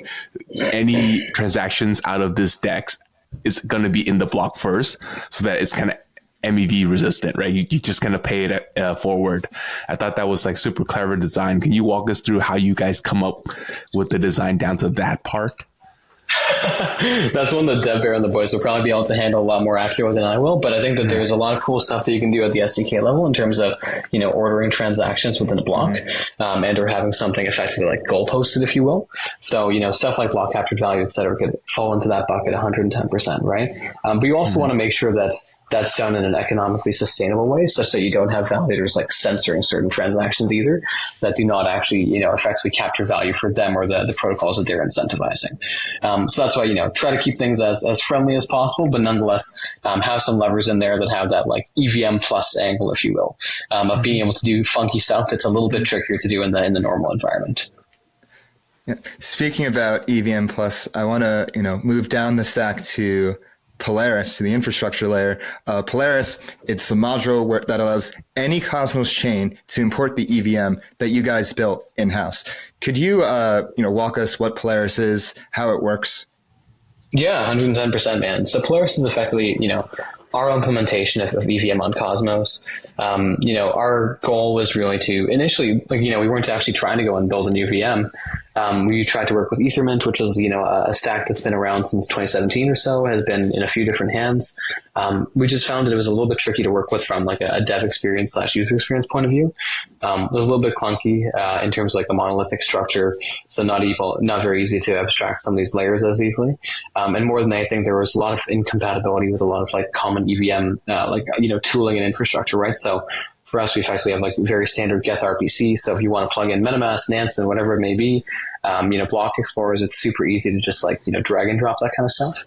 any transactions out of this DEX is going to be in the block first, so that it's kind of MEV resistant, right? You just kind of pay it forward. I thought that was super clever design. Can you walk us through how you guys come up with the design down to that part?
That's one that Dev Bear and the boys will probably be able to handle a lot more accurately than I will. But I think that there's a lot of cool stuff that you can do at the SDK level in terms of, ordering transactions within a block, and or having something effectively goalposted, if you will. So, stuff like block captured value, et cetera, could fall into that bucket 110%, right? But you also want to make sure that that's done in an economically sustainable way, such that you don't have validators censoring certain transactions either that do not actually, effectively capture value for them or the protocols that they're incentivizing. So that's why, try to keep things as friendly as possible, but nonetheless, have some levers in there that have that EVM plus angle, if you will, of being able to do funky stuff that's a little bit trickier to do in the normal environment.
Yeah. Speaking about EVM plus, I want to, move down the stack to Polaris, to the infrastructure layer. Polaris, it's a module that allows any Cosmos chain to import the EVM that you guys built in-house. Could you, walk us what Polaris is, how it works?
Yeah, 110%, man. So Polaris is effectively, our implementation of EVM on Cosmos. Our goal was really to initially, we weren't actually trying to go and build a new VM. We tried to work with Ethermint, which is, a stack that's been around since 2017 or so, has been in a few different hands. We just found that it was a little bit tricky to work with from like a dev experience / user experience point of view. It was a little bit clunky in terms of like a monolithic structure, so not very easy to abstract some of these layers as easily. And more than anything, there was a lot of incompatibility with a lot of like common EVM, tooling and infrastructure, right? So for us, we effectively have like very standard Geth RPC. So if you want to plug in MetaMask, Nansen, whatever it may be, block explorers, it's super easy to just like, drag and drop that kind of stuff,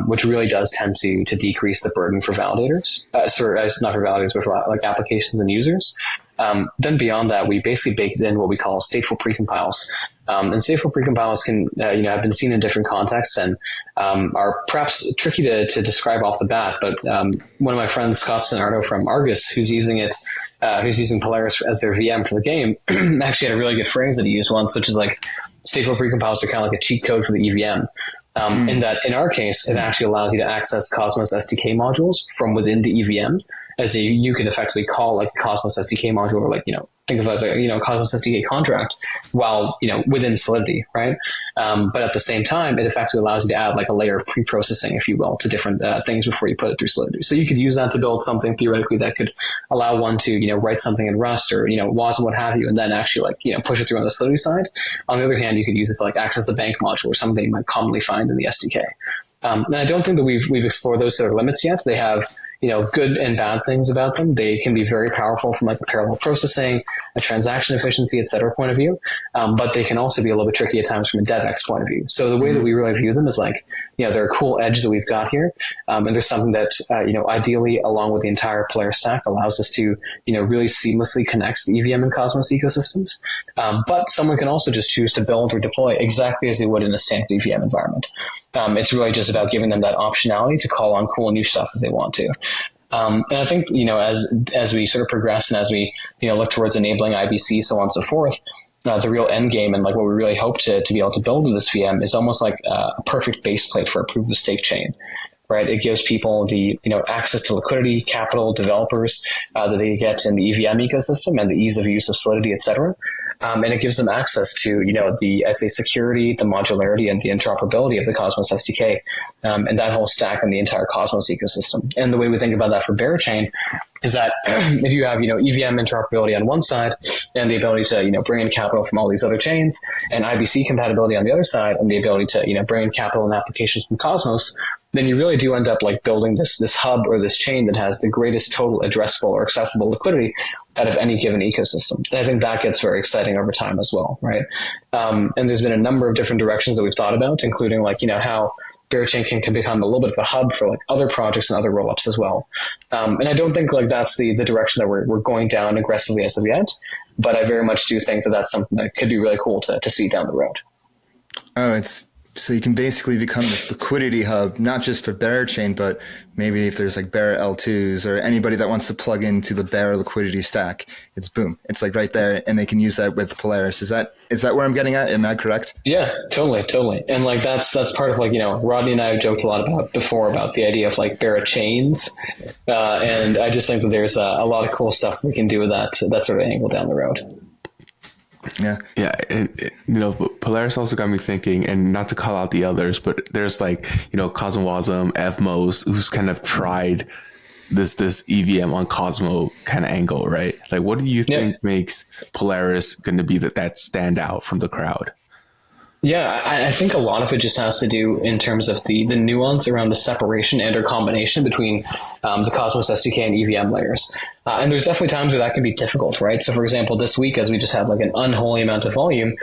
which really does tend to decrease the burden for validators. Not for validators, but for like applications and users. Then beyond that, we basically baked in what we call stateful precompiles. And stateful precompiles can, have been seen in different contexts and are perhaps tricky to describe off the bat. But one of my friends, Scott Sonardo from Argus, who's using Polaris as their VM for the game, actually had a really good phrase that he used once, which is like stateful precompiles are kind of like a cheat code for the EVM. In that, in our case, it actually allows you to access Cosmos SDK modules from within the EVM. As you can effectively call like a Cosmos SDK module, or like, think of it as a, Cosmos SDK contract while, within Solidity, right? But at the same time, it effectively allows you to add like a layer of pre-processing, if you will, to different things before you put it through Solidity. So you could use that to build something theoretically that could allow one to, write something in Rust or, WAS and what have you, and then actually like, push it through on the Solidity side. On the other hand, you could use it to like access the bank module or something you might commonly find in the SDK. And I don't think that we've explored those sort of limits yet. They have, good and bad things about them. They can be very powerful from like a parallel processing, a transaction efficiency, et cetera, point of view. But they can also be a little bit tricky at times from a DevX point of view. So the way that we really view them is like, they're a cool edge that we've got here. And there's something that, ideally along with the entire Polaris stack allows us to, really seamlessly connect the EVM and Cosmos ecosystems. But someone can also just choose to build or deploy exactly as they would in a standard EVM environment. It's really just about giving them that optionality to call on cool new stuff if they want to. And I think, as we sort of progress and as we, look towards enabling IBC, so on and so forth, the real end game and like what we really hope to be able to build with this VM is almost like a perfect base plate for a proof of stake chain. Right, it gives people the access to liquidity, capital, developers that they get in the EVM ecosystem, and the ease of use of Solidity, et cetera. And it gives them access to the security, the modularity, and the interoperability of the Cosmos SDK, and that whole stack and the entire Cosmos ecosystem. And the way we think about that for Berachain is that if you have EVM interoperability on one side and the ability to bring in capital from all these other chains, and IBC compatibility on the other side, and the ability to bring in capital and applications from Cosmos, then you really do end up like building this hub or this chain that has the greatest total addressable or accessible liquidity out of any given ecosystem. And I think that gets very exciting over time as well, right? And there's been a number of different directions that we've thought about, including like, how Berachain can become a little bit of a hub for like other projects and other rollups as well. And I don't think like that's the direction that we're going down aggressively as of yet, but I very much do think that that's something that could be really cool to see down the road.
Oh, so you can basically become this liquidity hub, not just for Berachain, but maybe if there's like Bera L2s or anybody that wants to plug into the Bera liquidity stack, it's boom. It's like right there, and they can use that with Polaris. Is that where I'm getting at? Am I correct?
Yeah, totally. And like that's part of like, Rodney and I have joked a lot about before about the idea of like Berachains. And I just think that there's a lot of cool stuff that we can do with that sort of angle down the road.
Yeah.
And Polaris also got me thinking, and not to call out the others, but there's like, Cosmwasm, Evmos, who's kind of tried this EVM on Cosmo kind of angle, right? Like, what do you think makes Polaris going to be that standout from the crowd?
Yeah, I think a lot of it just has to do in terms of the nuance around the separation and or combination between the Cosmos SDK and EVM layers. And there's definitely times where that can be difficult, right? So for example, this week, as we just had like an unholy amount of volume,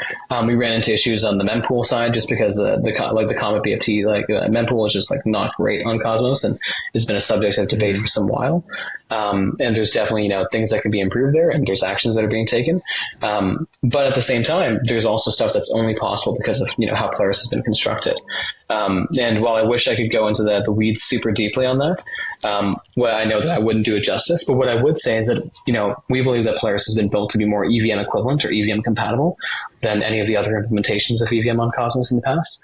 we ran into issues on the mempool side just because the Comet BFT, mempool is just like not great on Cosmos, and it's been a subject of debate for some while. And there's definitely, things that can be improved there, and there's actions that are being taken. But at the same time, there's also stuff that's only possible because of, how Polaris has been constructed. And while I wish I could go into the weeds super deeply on that, I know that I wouldn't do it justice, but what I would say is that, we believe that Polaris has been built to be more EVM equivalent or EVM compatible than any of the other implementations of EVM on Cosmos in the past.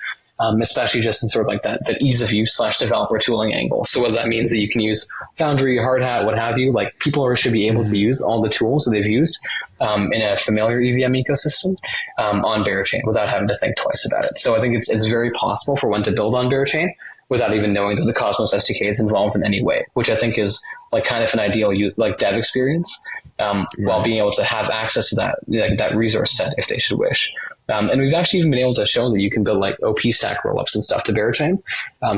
especially just in sort of like that ease of use / developer tooling angle. So whether that means that you can use Foundry, Hardhat, what have you, like people should be able to use all the tools that they've used in a familiar EVM ecosystem on Berachain without having to think twice about it. So I think it's very possible for one to build on Berachain without even knowing that the Cosmos SDK is involved in any way, which I think is like kind of an ideal like dev experience, while being able to have access to that resource set if they should wish. And we've actually even been able to show that you can build like OP stack rollups and stuff to Berachain.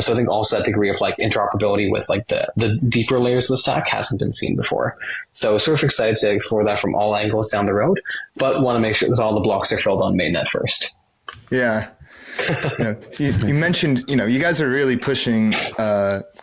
So I think also that degree of like interoperability with like the deeper layers of the stack hasn't been seen before. So sort of excited to explore that from all angles down the road, but want to make sure that all the blocks are filled on mainnet first.
Yeah. So you mentioned, you guys are really pushing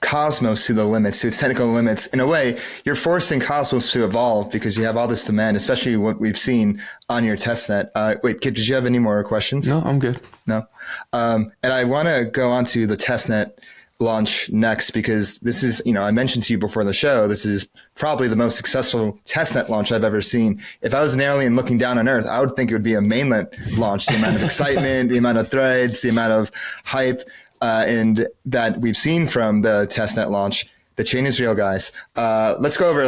Cosmos to the limits, to its technical limits. In a way, you're forcing Cosmos to evolve because you have all this demand, especially what we've seen on your testnet. Wait, Kit, did you have any more questions?
No, I'm good.
No. And I want to go on to the testnet launch next because this is, I mentioned to you before the show, this is probably the most successful testnet launch I've ever seen. If I was an alien looking down on Earth, I would think it would be a mainnet launch. The amount of excitement, the amount of threads, the amount of hype, and that we've seen from the testnet launch. The chain is real, guys. Let's go over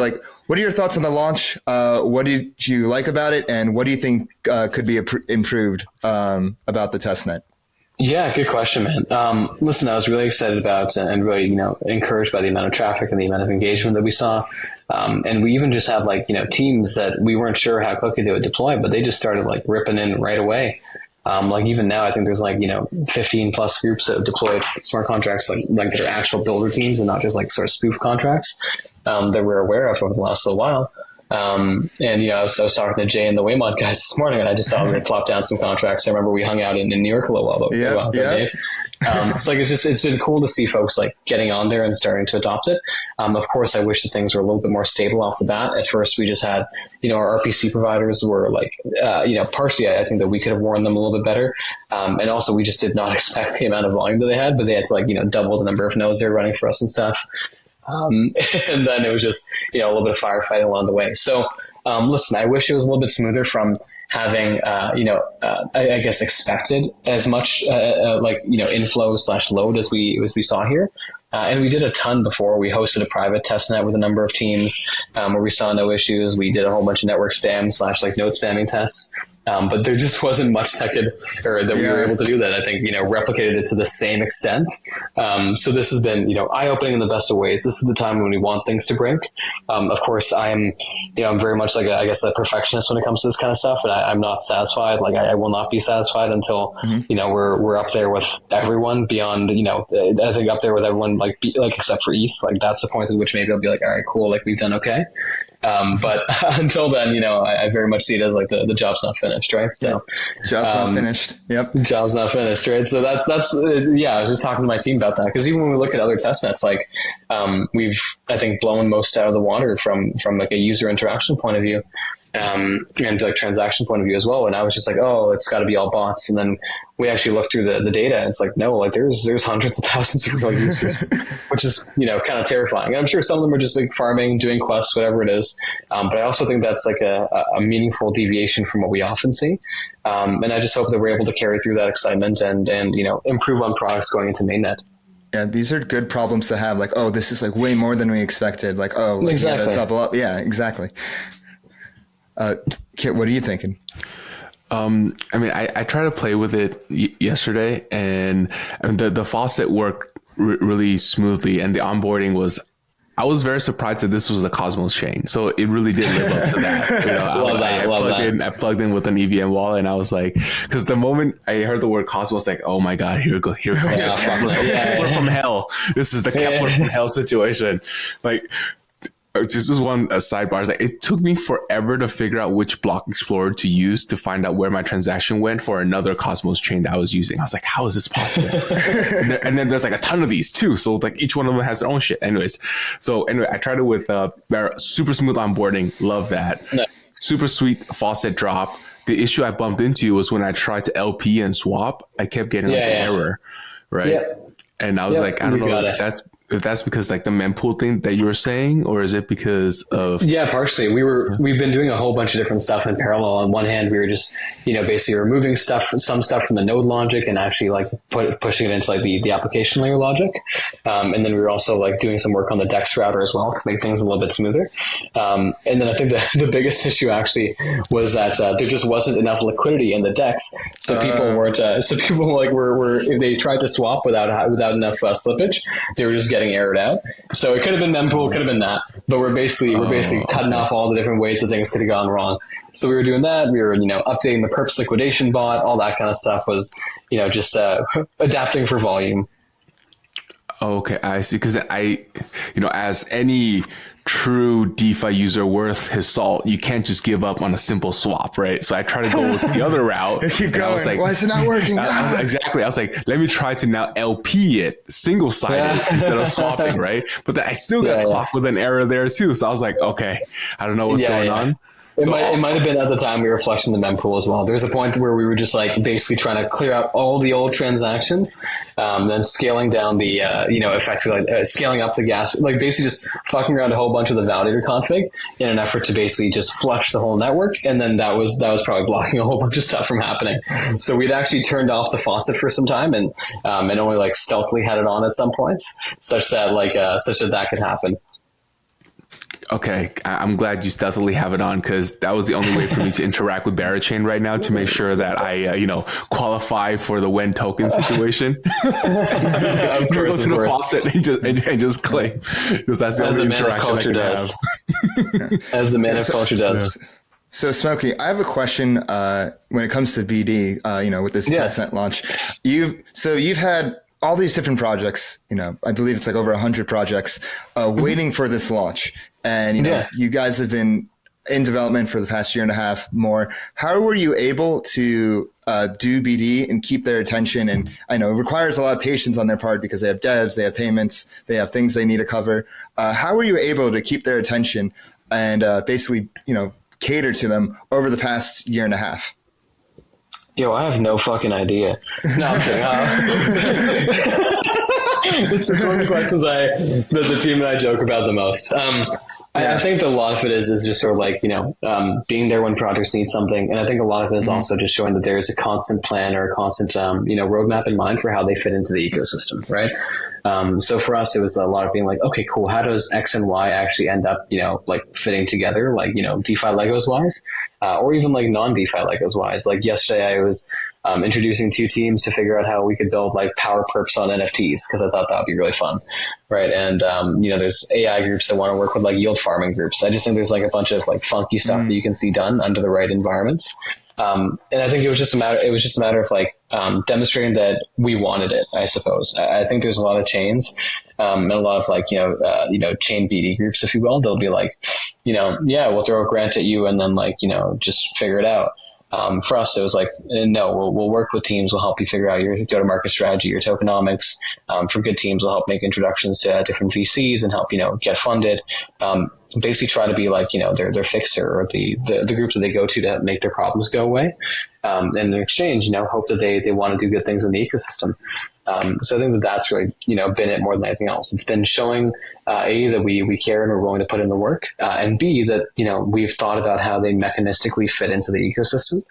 what are your thoughts on the launch? What did you like about it? And what do you think could be improved about the testnet?
Yeah, good question, man. Listen, I was really excited about and really, encouraged by the amount of traffic and the amount of engagement that we saw. And we even just have teams that we weren't sure how quickly they would deploy, but they just started ripping in right away. Even now, I think there's 15 plus groups that have deployed smart contracts, like that are actual builder teams and not just sort of spoof contracts that we're aware of over the last little while. And I was talking to Jay and the Waymont guys this morning, and I just saw them plop down some contracts. I remember we hung out in New York a little while ago. Yeah. It's been cool to see folks getting on there and starting to adopt it. Of course, I wish that things were a little bit more stable off the bat. At first, we just had, our RPC providers were partially, I think that we could have warned them a little bit better. And also we just did not expect the amount of volume that they had, but they had to double the number of nodes they were running for us and stuff. And then it was just, a little bit of firefighting along the way. So, listen, I wish it was a little bit smoother from having, I guess expected as much, inflow / load as we saw here. And we did a ton before. We hosted a private testnet with a number of teams, where we saw no issues. We did a whole bunch of network spam / node spamming tests. But there just wasn't much that we were able to do that. I think, replicated it to the same extent. So this has been, eye-opening in the best of ways. This is the time when we want things to break. Of course, I'm very much a perfectionist when it comes to this kind of stuff, and I'm not satisfied. I will not be satisfied until, we're up there with everyone beyond, I think up there with everyone, except for ETH. That's the point at which maybe I'll be all right, cool. We've done okay. But until then, I very much see it as the job's not finished, right? So
job's not finished. Yep.
Job's not finished, right? So that's I was just talking to my team about that, because even when we look at other testnets, we've, I think, blown most out of the water from a user interaction point of view. And transaction point of view as well. And I was just it's got to be all bots. And then we actually looked through the data, and it's no, there's hundreds of thousands of real users, which is, kind of terrifying. And I'm sure some of them are just farming, doing quests, whatever it is. But I also think that's a meaningful deviation from what we often see. And I just hope that we're able to carry through that excitement and improve on products going into mainnet.
Yeah, these are good problems to have. This is way more than we expected.
Exactly.
You gotta double up. Yeah, exactly. Kit, what are you thinking?
I tried to play with it yesterday, and the faucet worked really smoothly, and the onboarding I was very surprised that this was a Cosmos chain. So it really did live up to that. I plugged in with an EVM wallet, and I was because the moment I heard the word Cosmos, oh my God, here it goes. Here it comes. Kepler from hell. This is the Kepler from hell situation. This is one sidebar. It took me forever to figure out which block explorer to use to find out where my transaction went for another Cosmos chain that I was using. I was how is this possible? and then there's a ton of these too. So each one of them has their own shit. Anyways, I tried it with Bera, super smooth onboarding. Love that. No. Super sweet faucet drop. The issue I bumped into was when I tried to LP and swap, I kept getting an error, right? Yeah. And I was I don't know if that's because the mempool thing that you were saying, or is it because of?
Yeah, partially. We've been doing a whole bunch of different stuff in parallel. On one hand, we were just basically removing some stuff from the node logic and actually like pushing it into like the application layer logic. And then we were also like doing some work on the DEX router as well to make things a little bit smoother. And then I think the biggest issue actually was that there just wasn't enough liquidity in the DEX, so people weren't. So people like were if they tried to swap without enough slippage, they were just getting errored out. So it could have been mempool, it could have been that, but we're basically cutting off all the different ways that things could have gone wrong. So we were doing that. We were updating the perps liquidation bot. All that kind of stuff was just adapting for volume.
Okay, I see. Because as any true DeFi user worth his salt, you can't just give up on a simple swap, right? So I try to go with the other route.
Keep going. I was like, why is it not working?
Exactly. I was like, let me try to now LP it single-sided instead of swapping, right? But then I still got clocked with an error there too. So I was like, okay, I don't know what's going on.
It might have been at the time we were flushing the mempool as well. There's a point where we were just like basically trying to clear out all the old transactions, then scaling down the, effectively like scaling up the gas, like basically just fucking around a whole bunch of the validator config in an effort to basically just flush the whole network. And then that was probably blocking a whole bunch of stuff from happening. So we'd actually turned off the faucet for some time and only like stealthily had it on at some points such that could happen.
Okay, I'm glad you stealthily have it on, because that was the only way for me to interact with Berachain right now to make sure that I, qualify for the when token situation.
Of course,
go to the faucet and just claim, because that's the only interaction I can have.
As the man of culture does.
So Smokey, I have a question when it comes to BD, with this testnet launch. You've had all these different projects, I believe it's like over 100 projects waiting for this launch. And, you guys have been in development for the past year and a half more. How were you able to do BD and keep their attention? And I know it requires a lot of patience on their part because they have devs, they have payments, they have things they need to cover. How were you able to keep their attention and basically, cater to them over the past year and a half?
Yo, I have no fucking idea. No, I'm kidding. It's one of the questions that the team and I joke about the most. I think a lot of it is just sort of like, being there when projects need something. And I think a lot of it is also just showing that there's a constant plan or a constant, roadmap in mind for how they fit into the ecosystem, right? So for us, it was a lot of being like, okay, cool. How does X and Y actually end up, like fitting together, like, DeFi Legos wise, or even like non-DeFi Legos wise. Like yesterday I was introducing two teams to figure out how we could build like power perps on NFTs, because I thought that would be really fun. Right. And, there's AI groups that want to work with like yield farming groups. I just think there's like a bunch of like funky stuff that you can see done under the right environments. And I think it was just a matter of like, demonstrating that we wanted it, I suppose. I think there's a lot of chains, and a lot of like, chain BD groups, if you will. They'll be like, we'll throw a grant at you and then like, just figure it out. For us, it was like, no, we'll work with teams. We'll help you figure out your go-to-market strategy, your tokenomics. For good teams, we'll help make introductions to different VCs and help, get funded. Basically try to be like, their fixer or the group that they go to make their problems go away. And in exchange, hope that they want to do good things in the ecosystem. So I think that's really, been it more than anything else. It's been showing, A, that we care and we're willing to put in the work, and B, that, we've thought about how they mechanistically fit into the ecosystem,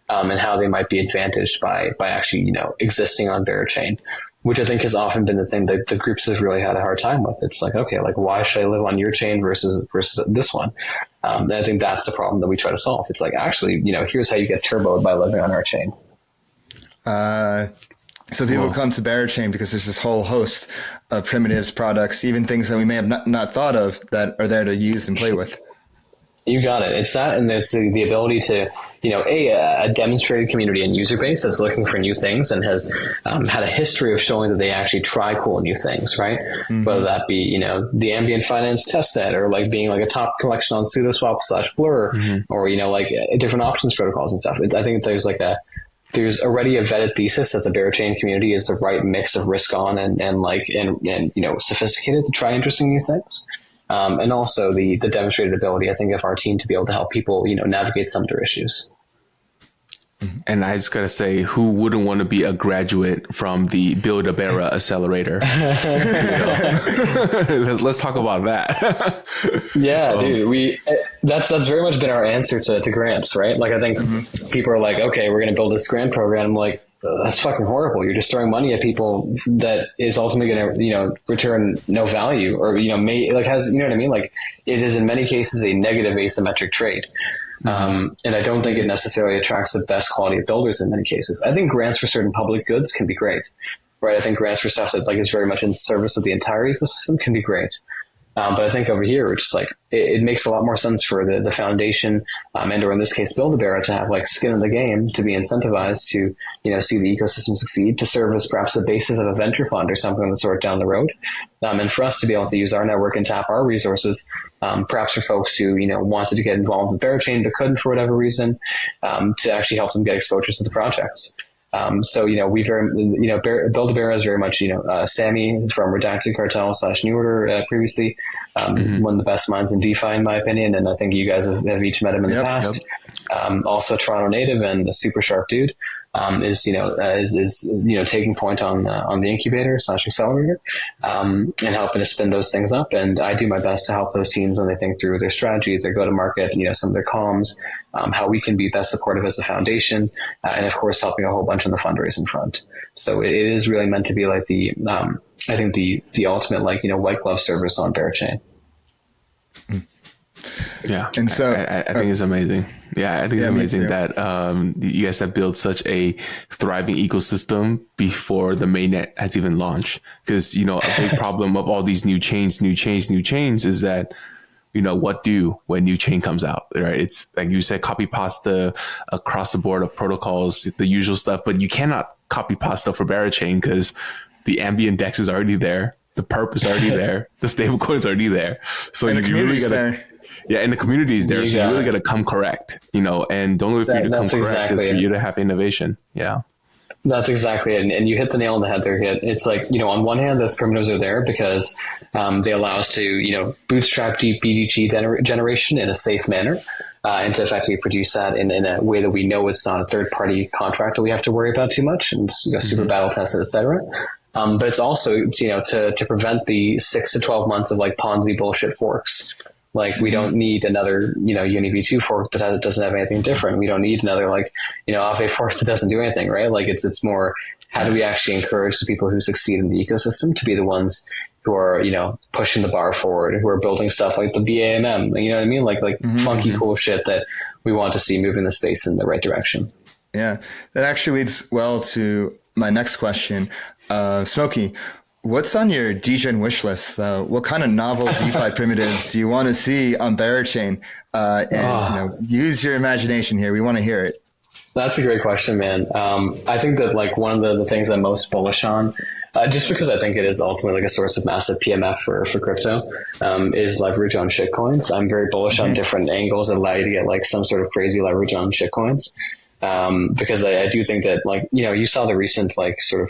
and how they might be advantaged by actually, existing on Berachain, which I think has often been the thing that the groups have really had a hard time with. It's like, okay, like why should I live on your chain versus this one? And I think that's the problem that we try to solve. It's like, actually, here's how you get turboed by living on our chain.
So people come to Berachain because there's this whole host of primitives, products, even things that we may have not thought of that are there to use and play with.
You got it. It's that, and there's the ability to, a demonstrated community and user base that's looking for new things and has had a history of showing that they actually try cool new things, right? Mm-hmm. Whether that be, the ambient finance testnet, or like being like a top collection on SudoSwap/Blur, or, like different options protocols and stuff. I think there's already a vetted thesis that the Berachain community is the right mix of risk on and sophisticated to try interesting new things. And also the demonstrated ability, I think, of our team to be able to help people, navigate some of their issues.
And I just gotta say, who wouldn't want to be a graduate from the Build a Bera accelerator? Let's talk about that.
Yeah, dude, that's very much been our answer to grants, right? Like, I think people are like, okay, we're going to build this grant program. I'm like, that's fucking horrible. You're just throwing money at people that is ultimately going to, return no value, or, has, you know what I mean? Like, it is in many cases a negative asymmetric trade. And I don't think it necessarily attracts the best quality of builders in many cases. I think grants for certain public goods can be great, right? I think grants for stuff that is very much in service of the entire ecosystem can be great. But I think over here, we're just it makes a lot more sense for the foundation, and or in this case, Build a Bera, to have skin in the game, to be incentivized to, see the ecosystem succeed, to serve as perhaps the basis of a venture fund or something of the sort down the road. And for us to be able to use our network and tap our resources, perhaps for folks who, wanted to get involved with Berachain but couldn't for whatever reason, to actually help them get exposure to the projects. So, we Build a Bera is very much, Sammy from Redacted Cartel / New Order previously, one of the best minds in DeFi, in my opinion. And I think you guys have each met him in the past. Also Toronto native and a super sharp dude. Is taking point on the incubator / accelerator, and helping to spin those things up. And I do my best to help those teams when they think through their strategy, their go to market, some of their comms, how we can be best supportive as a foundation, and of course helping a whole bunch on the fundraising front. So it is really meant to be like I think the ultimate white glove service on Berachain.
Yeah.
And so
I think it's amazing. Yeah, I think it's amazing that you guys have built such a thriving ecosystem before the mainnet has even launched. Because, a big problem of all these new chains is that, what do when new chain comes out, right? It's like you said, copy pasta across the board of protocols, the usual stuff, but you cannot copy pasta for Berachain because the ambient DEX is already there. The perp is already there. The stablecoin is already there. So
and the community's
really gotta,
there.
Yeah, and the community is there. So you really got to come correct, and the only way for you to come correct is for you to have innovation. Yeah.
That's exactly it. And you hit the nail on the head there, Hit. It's on one hand, those primitives are there because they allow us to, bootstrap deep BDG generation in a safe manner, and to effectively produce that in a way that we know it's not a third-party contract that we have to worry about too much, and super battle tested, et cetera. But it's also, to prevent the 6 to 12 months of Ponzi bullshit forks. We don't need another, UniV2 fork that doesn't have anything different. We don't need another, Aave fork that doesn't do anything, right? It's more, how do we actually encourage the people who succeed in the ecosystem to be the ones who are, pushing the bar forward, who are building stuff like the BAMM, you know what I mean? Funky, cool shit that we want to see moving the space in the right direction.
Yeah, that actually leads well to my next question. Smokey, what's on your DGen wish list? What kind of novel DeFi primitives do you want to see on Berachain? Use your imagination here. We want to hear it.
That's a great question, man. I think that one of the things I'm most bullish on, just because I think it is ultimately a source of massive PMF for crypto, is leverage on shitcoins. I'm very bullish on different angles that allow you to get some sort of crazy leverage on shitcoins. Because I do think that you saw the recent sort of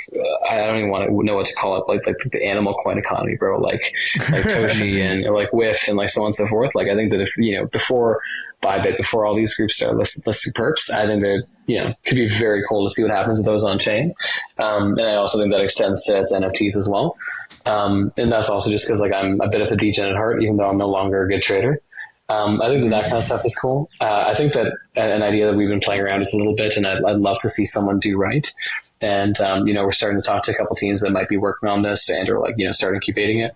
I don't even want to know what to call it, the animal coin economy, bro, like Toshi and or WIF and so on and so forth. I think that if before Bybit, before all these groups start listing perps, I think that could be very cool to see what happens with those on chain. And I also think that extends to NFTs as well. And that's also just because I'm a bit of a degen at heart, even though I'm no longer a good trader. I think that kind of stuff is cool. I think that an idea that we've been playing around with a little bit, and I'd love to see someone do right. And, we're starting to talk to a couple teams that might be working on this and, or start incubating it.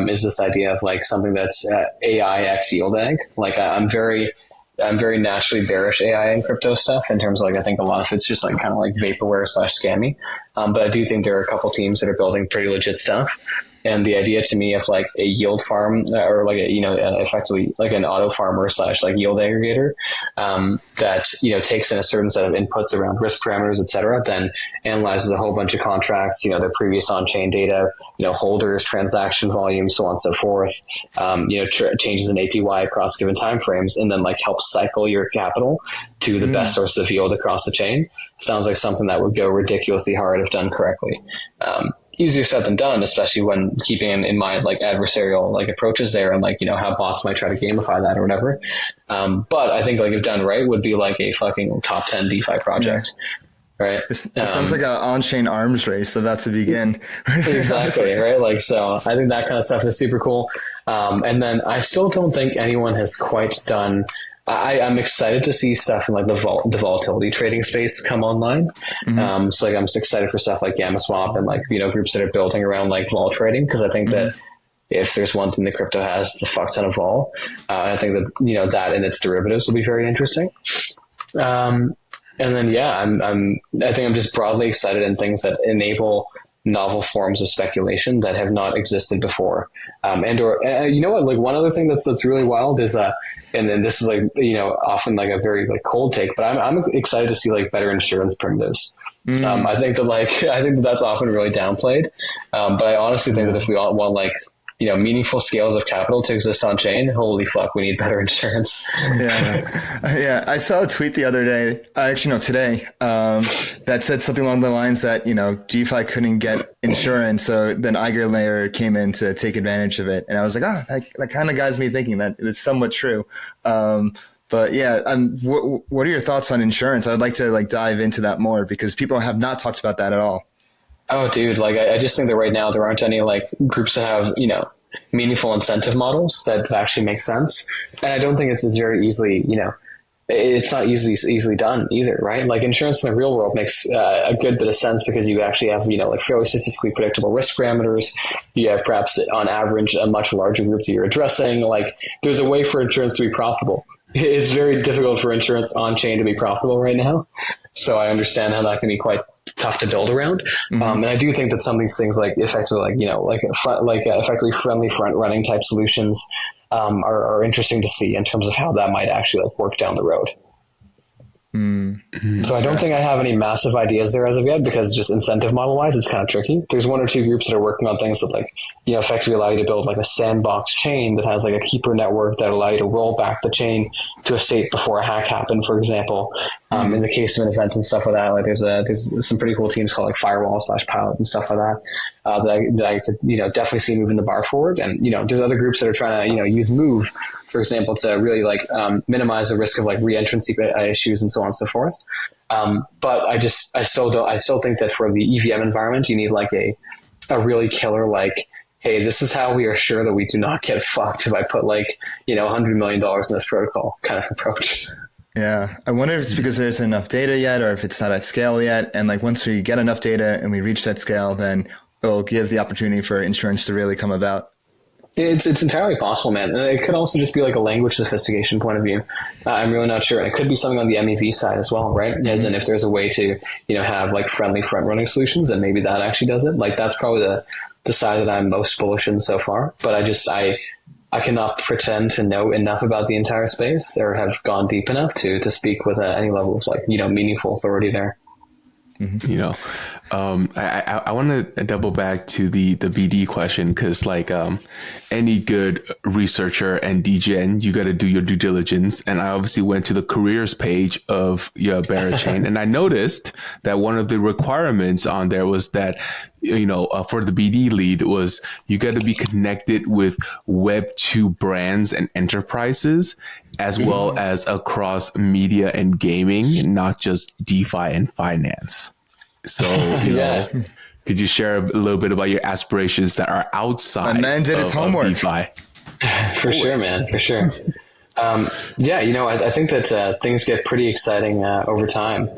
Is this idea of something that's AI X yield egg. I'm very naturally bearish AI and crypto stuff in terms of I think a lot of it's just kind of vaporware / scammy. But I do think there are a couple teams that are building pretty legit stuff. And the idea to me of a yield farm or effectively an auto farmer / yield aggregator that takes in a certain set of inputs around risk parameters, et cetera, then analyzes a whole bunch of contracts, their previous on-chain data, holders, transaction volume, so on and so forth, changes in APY across given timeframes, and then helps cycle your capital to the best source of yield across the chain. Sounds like something that would go ridiculously hard if done correctly. easier said than done, especially when keeping in mind like adversarial like approaches there and like, you know, how bots might try to gamify that or whatever. But I think like if done right would be like a fucking top 10 DeFi project. Yeah. Right.
It sounds like an on-chain arms race about to begin.
Exactly. Right. Like, so I think that kind of stuff is super cool. And then I still don't think anyone has quite done. I'm excited to see stuff in like the volatility trading space come online. Mm-hmm. So like I'm just excited for stuff like Gamma Swap and like, you know, groups that are building around like vol trading, because I think that if there's one thing that crypto has, it's a fuck ton of vol. I think that, you know, that and its derivatives will be very interesting. And then, yeah, I think I'm just broadly excited in things that enable novel forms of speculation that have not existed before. You know what, like one other thing that's really wild is, and this is like, you know, often like a very like cold take, but I'm excited to see like better insurance primitives. I think that that's often really downplayed. But I honestly think that if we all want like, you know, meaningful scales of capital to exist on chain, holy fuck, we need better insurance.
Yeah. I saw a tweet the other day, today, that said something along the lines that, you know, DeFi couldn't get insurance. So then Eiger Layer came in to take advantage of it. And I was like, that kind of guys me thinking that it's somewhat true. But yeah, what are your thoughts on insurance? I'd like to like dive into that more because people have not talked about that at all.
Oh, dude, like I just think that right now there aren't any like groups that have, you know, meaningful incentive models that actually make sense. And I don't think it's very easily, you know, it's not easily done either, right? Like insurance in the real world makes a good bit of sense because you actually have, you know, like fairly statistically predictable risk parameters. You have perhaps on average a much larger group that you're addressing. Like there's a way for insurance to be profitable. It's very difficult for insurance on chain to be profitable right now. So I understand how that can be quite tough to build around. And I do think that some of these things like effectively like, you know, like effectively friendly front running type solutions are interesting to see in terms of how that might actually like work down the road. So I don't think I have any massive ideas there as of yet because just incentive model wise, it's kind of tricky. There's one or two groups that are working on things that like, you know, effectively allow you to build like a sandbox chain that has like a keeper network that allow you to roll back the chain to a state before a hack happened, for example. In the case of an event and stuff like that, like there's some pretty cool teams called like Firewall/Pilot and stuff like that. That I could, you know, definitely see moving the bar forward. And, you know, there's other groups that are trying to, you know, use Move, for example, to really like minimize the risk of like reentrancy issues and so on and so forth. But I still think that for the EVM environment, you need like a really killer, like, hey, this is how we are sure that we do not get fucked if I put like, you know, $100 million in this protocol kind of approach.
Yeah. I wonder if it's because there isn't enough data yet, or if it's not at scale yet. And like, once we get enough data and we reach that scale, then it'll give the opportunity for insurance to really come about.
It's entirely possible, man. And it could also just be like a language sophistication point of view. I'm really not sure. And it could be something on the MEV side as well, right? As in if there's a way to, you know, have like friendly front running solutions, and maybe that actually does it. Like that's probably the side that I'm most bullish in so far. But I cannot pretend to know enough about the entire space or have gone deep enough to speak with any level of like, you know, meaningful authority there.
You know, I want to double back to the BD question because like any good researcher and DGen, you got to do your due diligence. And I obviously went to the careers page of your Berachain, and I noticed that one of the requirements on there was that, you know, for the BD lead was you got to be connected with Web2 brands and enterprises, as well as across media and gaming, not just DeFi and finance. So, you know, could you share a little bit about your aspirations that are outside?
My man did his homework.
DeFi?
For sure, man, for sure. Yeah, you know, I think that things get pretty exciting over time.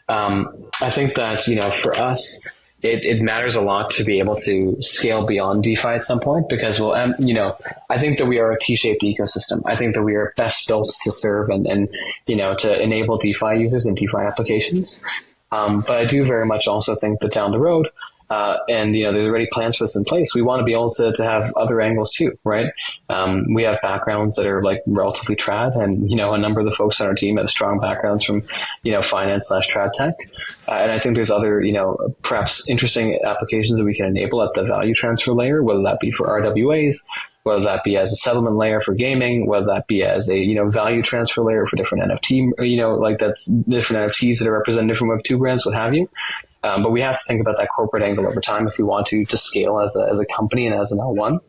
I think that, you know, for us, it matters a lot to be able to scale beyond DeFi at some point because, you know, I think that we are a T-shaped ecosystem. I think that we are best built to serve and you know, to enable DeFi users and DeFi applications. But I do very much also think that down the road, and, you know, there's already plans for this in place. We want to be able to have other angles too, right? We have backgrounds that are like relatively trad, and, you know, a number of the folks on our team have strong backgrounds from, you know, finance/trad tech. And I think there's other, you know, perhaps interesting applications that we can enable at the value transfer layer, whether that be for RWAs, whether that be as a settlement layer for gaming, whether that be as a, you know, value transfer layer for different NFT, you know, like that's different NFTs that are represented from Web2 brands, what have you. But we have to think about that corporate angle over time if we want to scale as a company and as an L1.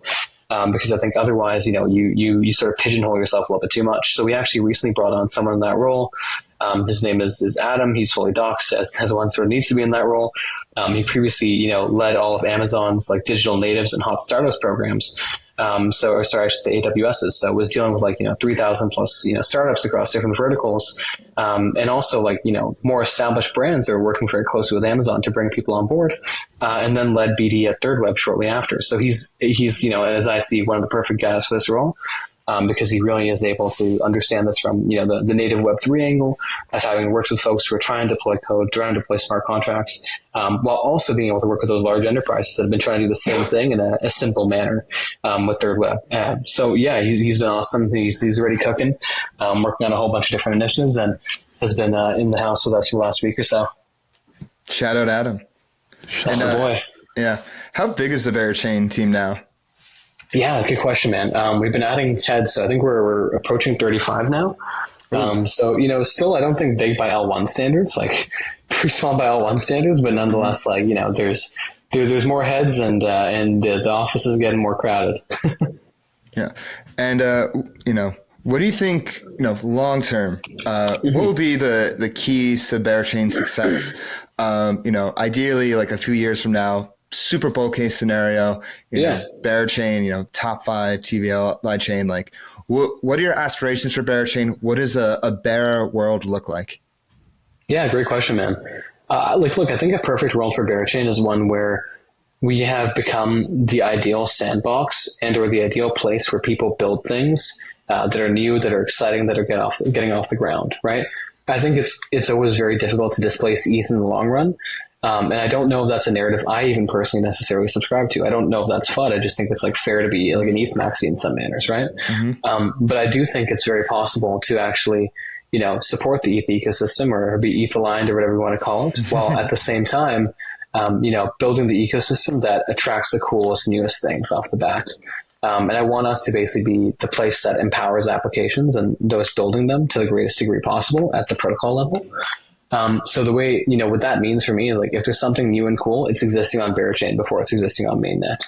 Because I think otherwise, you sort of pigeonhole yourself a little bit too much. So we actually recently brought on someone in that role. His name is Adam. He's fully doxed as one sort of needs to be in that role. He previously, led all of Amazon's like digital natives and hot startups programs. I should say AWS's. So was dealing with 3,000 plus, startups across different verticals. And also more established brands that are working very closely with Amazon to bring people on board. And then led BD at Third Web shortly after. So he's, as I see, one of the perfect guys for this role. Because he really is able to understand this from the native Web3 angle of having worked with folks who are trying to deploy code, trying to deploy smart contracts, while also being able to work with those large enterprises that have been trying to do the same thing in a simple manner with Third Web. So yeah, he's been awesome. He's already cooking, working on a whole bunch of different initiatives, and has been in the house with us for the last week or so.
Shout out Adam.
That's the boy.
Yeah. How big is the Berachain team now?
Yeah, good question, man. We've been adding heads. So I think we're approaching 35 now. So, still, I don't think big by L1 standards, like pretty small by L1 standards, but nonetheless, there's more heads and the office is getting more crowded.
Yeah. And, what do you think, long term, what will be the keys to Berachain success? Ideally, like a few years from now, Super Bowl case scenario, Berachain, top 5 TVL chain. Like, what are your aspirations for Berachain? What does a Bera world look like?
Yeah, great question, man. Look, I think a perfect world for Berachain is one where we have become the ideal sandbox or the ideal place where people build things that are new, that are exciting, that are getting off the ground, right? I think it's always very difficult to displace ETH in the long run. And I don't know if that's a narrative I even personally necessarily subscribe to. I don't know if that's FUD. I just think it's fair to be like an ETH maxi in some manners, right? Mm-hmm. But I do think it's very possible to actually, support the ETH ecosystem or be ETH aligned or whatever you want to call it, while at the same time, building the ecosystem that attracts the coolest, newest things off the bat. And I want us to basically be the place that empowers applications and those building them to the greatest degree possible at the protocol level. So the way, what that means for me is if there's something new and cool, it's existing on Berachain before it's existing on mainnet.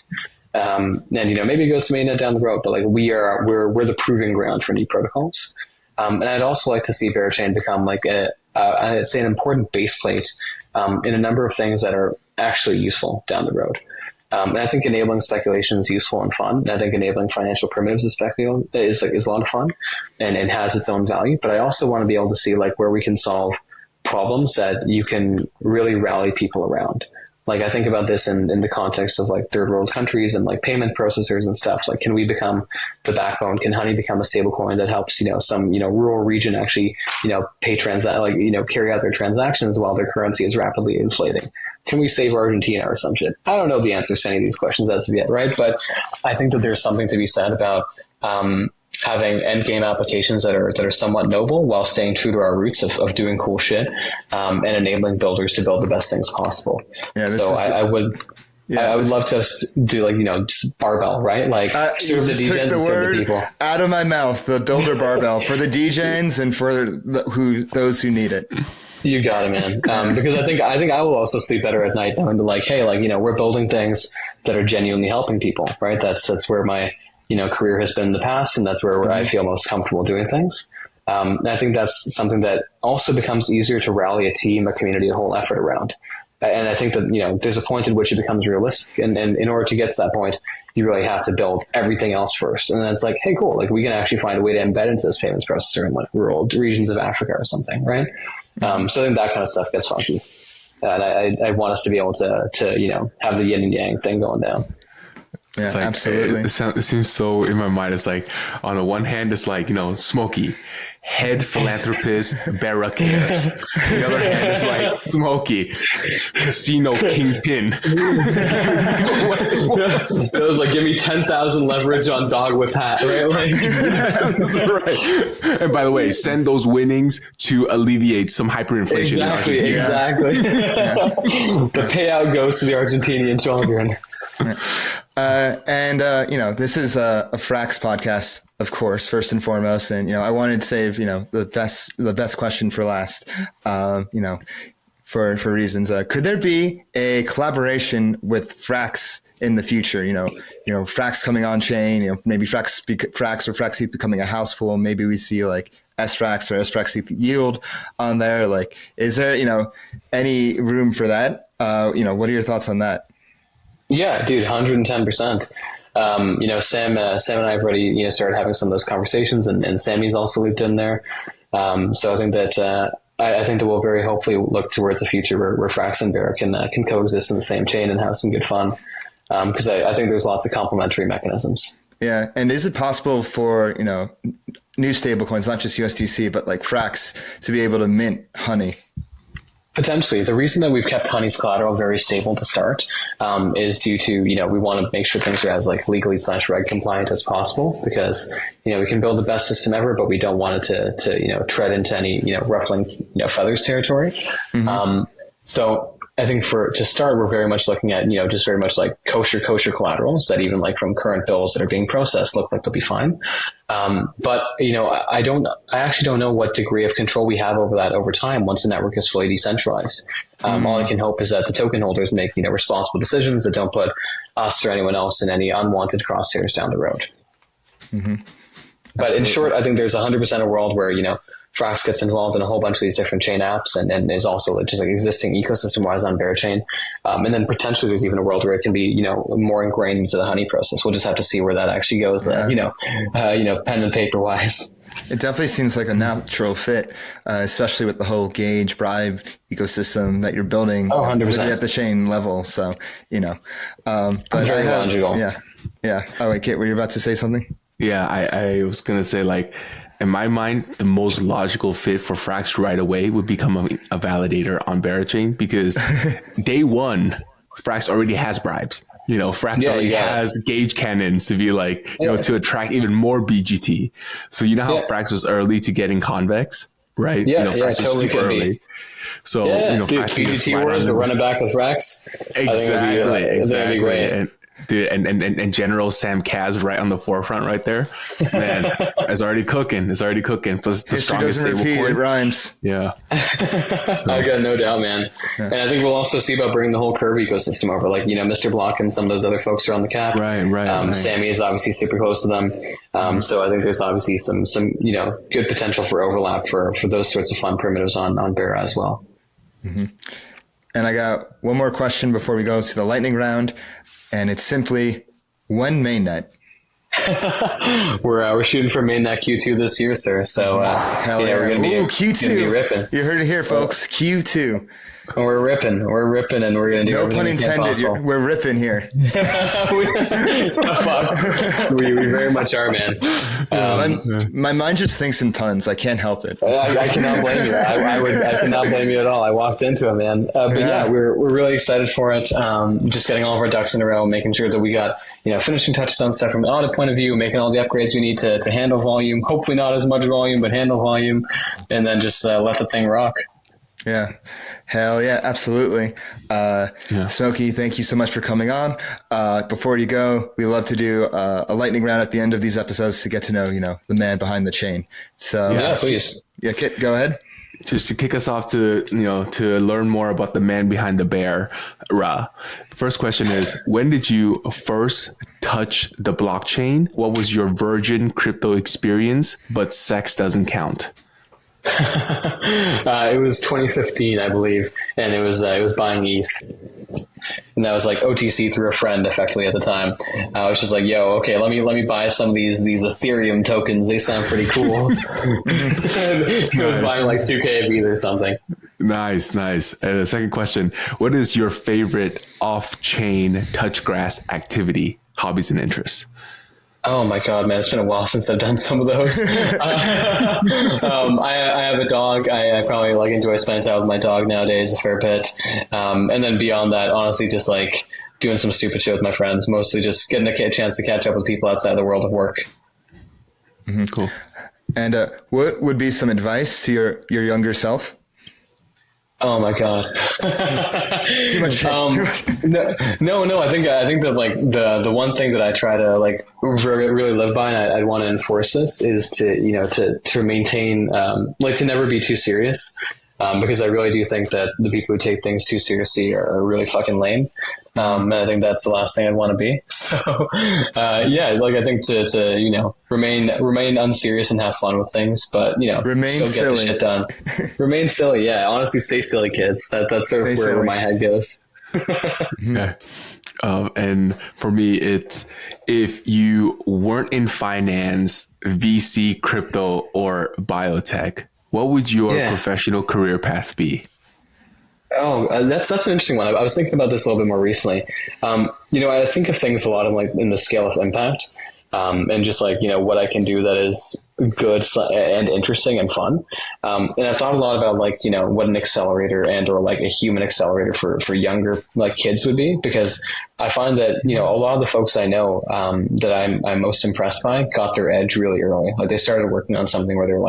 And, maybe it goes to mainnet down the road, but we're the proving ground for new protocols. And I'd also like to see Berachain become I'd say an important base plate, in a number of things that are actually useful down the road. And I think enabling speculation is useful and fun. And I think enabling financial primitives is a lot of fun and has its own value. But I also want to be able to see where we can solve problems that you can really rally people around. I think about this in the context of third world countries and payment processors and stuff. Can we become the backbone? Can Honey become a stablecoin that helps, some, rural region actually, pay carry out their transactions while their currency is rapidly inflating? Can we save Argentina or some shit? I don't know the answers to any of these questions as of yet, right? But I think that there's something to be said about, having endgame applications that are somewhat noble while staying true to our roots of doing cool shit, and enabling builders to build the best things possible. Yeah, so I would love to do just barbell, right? Serve the DJs and serve the people.
Out of my mouth, the builder barbell for the DJs and for those who need it.
You got it, man. Because I think I will also sleep better at night knowing that hey, we're building things that are genuinely helping people, right? That's where my career has been in the past, and that's where I feel most comfortable doing things. And I think that's something that also becomes easier to rally a team, a community, a whole effort around. And I think that, there's a point at which it becomes realistic. And in order to get to that point, you really have to build everything else first. And then it's hey, cool. We can actually find a way to embed into this payments processor in rural regions of Africa or something, right? So I think that kind of stuff gets funky. And I want us to be able to have the yin and yang thing going down.
Yeah, absolutely.
It seems so in my mind. It's on the one hand, it's Smokey, head philanthropist, Berachain. On the other hand, it's Smokey, casino kingpin.
It was give me 10,000 leverage on dog with hat, right?
Right. And by the way, send those winnings to alleviate some hyperinflation in Argentina.
Exactly. The payout goes to the Argentinian children.
This is a Frax podcast, of course, first and foremost. And, I wanted to save, the best question for last. for reasons. Could there be a collaboration with Frax in the future? Frax coming on chain, maybe Frax or Frax ETH becoming a house pool. Maybe we see like SFrax or SFrax ETH yield on there. Like, is there, any room for that? What are your thoughts on that?
Yeah, dude, 110%. Sam and I have already, started having some of those conversations, and Sammy's also looped in there. So I think that, I think that we'll very hopefully look towards the future where Frax and Bera can coexist in the same chain and have some good fun. Because I think there's lots of complementary mechanisms.
Yeah. And is it possible for, new stablecoins, not just USDC, but like Frax, to be able to mint Honey?
Potentially. The reason that we've kept Honey's collateral very stable to start is due to, we want to make sure things are as like legally/reg compliant as possible, because, we can build the best system ever, but we don't want it to tread into any, ruffling, feathers territory. Mm-hmm. So I think to start, we're very much looking at, just very much like kosher collaterals that even like from current bills that are being processed look like they'll be fine. But I actually don't know what degree of control we have over that over time once the network is fully decentralized. All I can hope is that the token holders make, responsible decisions that don't put us or anyone else in any unwanted crosshairs down the road. Mm-hmm. But in short, I think there's 100% a world where, Frax gets involved in a whole bunch of these different chain apps and is also just like existing ecosystem wise on Berachain. And then potentially there's even a world where it can be, more ingrained into the Honey process. We'll just have to see where that actually goes, pen and paper wise.
It definitely seems like a natural fit, especially with the whole gauge bribe ecosystem that you're building
100%.
At the chain level. So, but
very logical.
Yeah. Oh, wait, Kit, were you about to say something?
Yeah, I was going to say, like, in my mind, the most logical fit for Frax right away would become a validator on Berachain, because day one, Frax already has bribes. Frax already has gauge cannons to be like, to attract even more BGT. So how Frax was early to getting convex, right? Frax was
totally
super early. So,
dude, BGT wars, we're running back with Frax.
Exactly.
That'd be great.
Dude, and General Sam Kaz right on the forefront right there, man, it's already cooking. Plus the strongest stable coin.
It rhymes.
Yeah.
I got no doubt, man. Yeah. And I think we'll also see about bringing the whole Curve ecosystem over. Like, Mr. Block and some of those other folks are on the cap.
Right.
Sammy is obviously super close to them. So I think there's obviously some good potential for overlap for those sorts of fun primitives on Bera as well.
Mm-hmm. And I got one more question before we go to the lightning round. And it's simply, when mainnet?
We're shooting for mainnet Q2 this year, sir. So we're gonna be
Q2.
Gonna be ripping.
You heard it here, folks. Q2.
We're ripping, and we're gonna do.
No pun intended. We're ripping here.
we very much are, man.
My mind just thinks in puns. I can't help it.
I cannot blame you. I cannot blame you at all. I walked into it, man. But we're really excited for it. Just getting all of our ducks in a row, making sure that we got finishing touches on stuff from an audit point of view, making all the upgrades we need to handle volume. Hopefully not as much volume, but handle volume, and then just let the thing rock.
Yeah. Hell yeah, absolutely. Smokey, thank you so much for coming on. Before you go, we love to do a lightning round at the end of these episodes to get to know, the man behind the chain. So
please.
Yeah, Kit, go ahead.
Just to kick us off to learn more about the man behind the bear. First question is, when did you first touch the blockchain? What was your virgin crypto experience? But sex doesn't count.
It was 2015, I believe, and it was buying ETH, and that was like OTC through a friend, effectively at the time. I was just like, "Yo, okay, let me buy some of these Ethereum tokens. They sound pretty cool." I was buying like 2K of ETH or something.
Nice. And the second question: what is your favorite off-chain touch grass activity, hobbies, and interests?
Oh my God, man. It's been a while since I've done some of those. I have a dog. I probably enjoy spending time with my dog nowadays a fair bit. And then beyond that, honestly, just doing some stupid shit with my friends, mostly just getting a chance to catch up with people outside the world of work.
Mm-hmm, cool.
And what would be some advice to your younger self?
Oh my God.
Too much.
No. I think that the one thing that I try to really live by, and I'd want to enforce this, is to maintain, to never be too serious. because I really do think that the people who take things too seriously are really fucking lame. And I think that's the last thing I'd want to be. So, like I think to remain unserious and have fun with things, but
remain
still
silly.
get the shit done. Remain silly. Yeah. Honestly, stay silly, kids. That's sort of where my head goes.
Yeah. And for me, it's if you weren't in finance, VC, crypto, or biotech, what would your professional career path be?
Oh, that's an interesting one. I was thinking about this a little bit more recently. I think of things a lot in the scale of impact, and just what I can do that is good and interesting and fun. And I've thought a lot about what an accelerator or a human accelerator for younger kids would be, because I find that a lot of the folks I know that I'm most impressed by got their edge really early. Like they started working on something where they're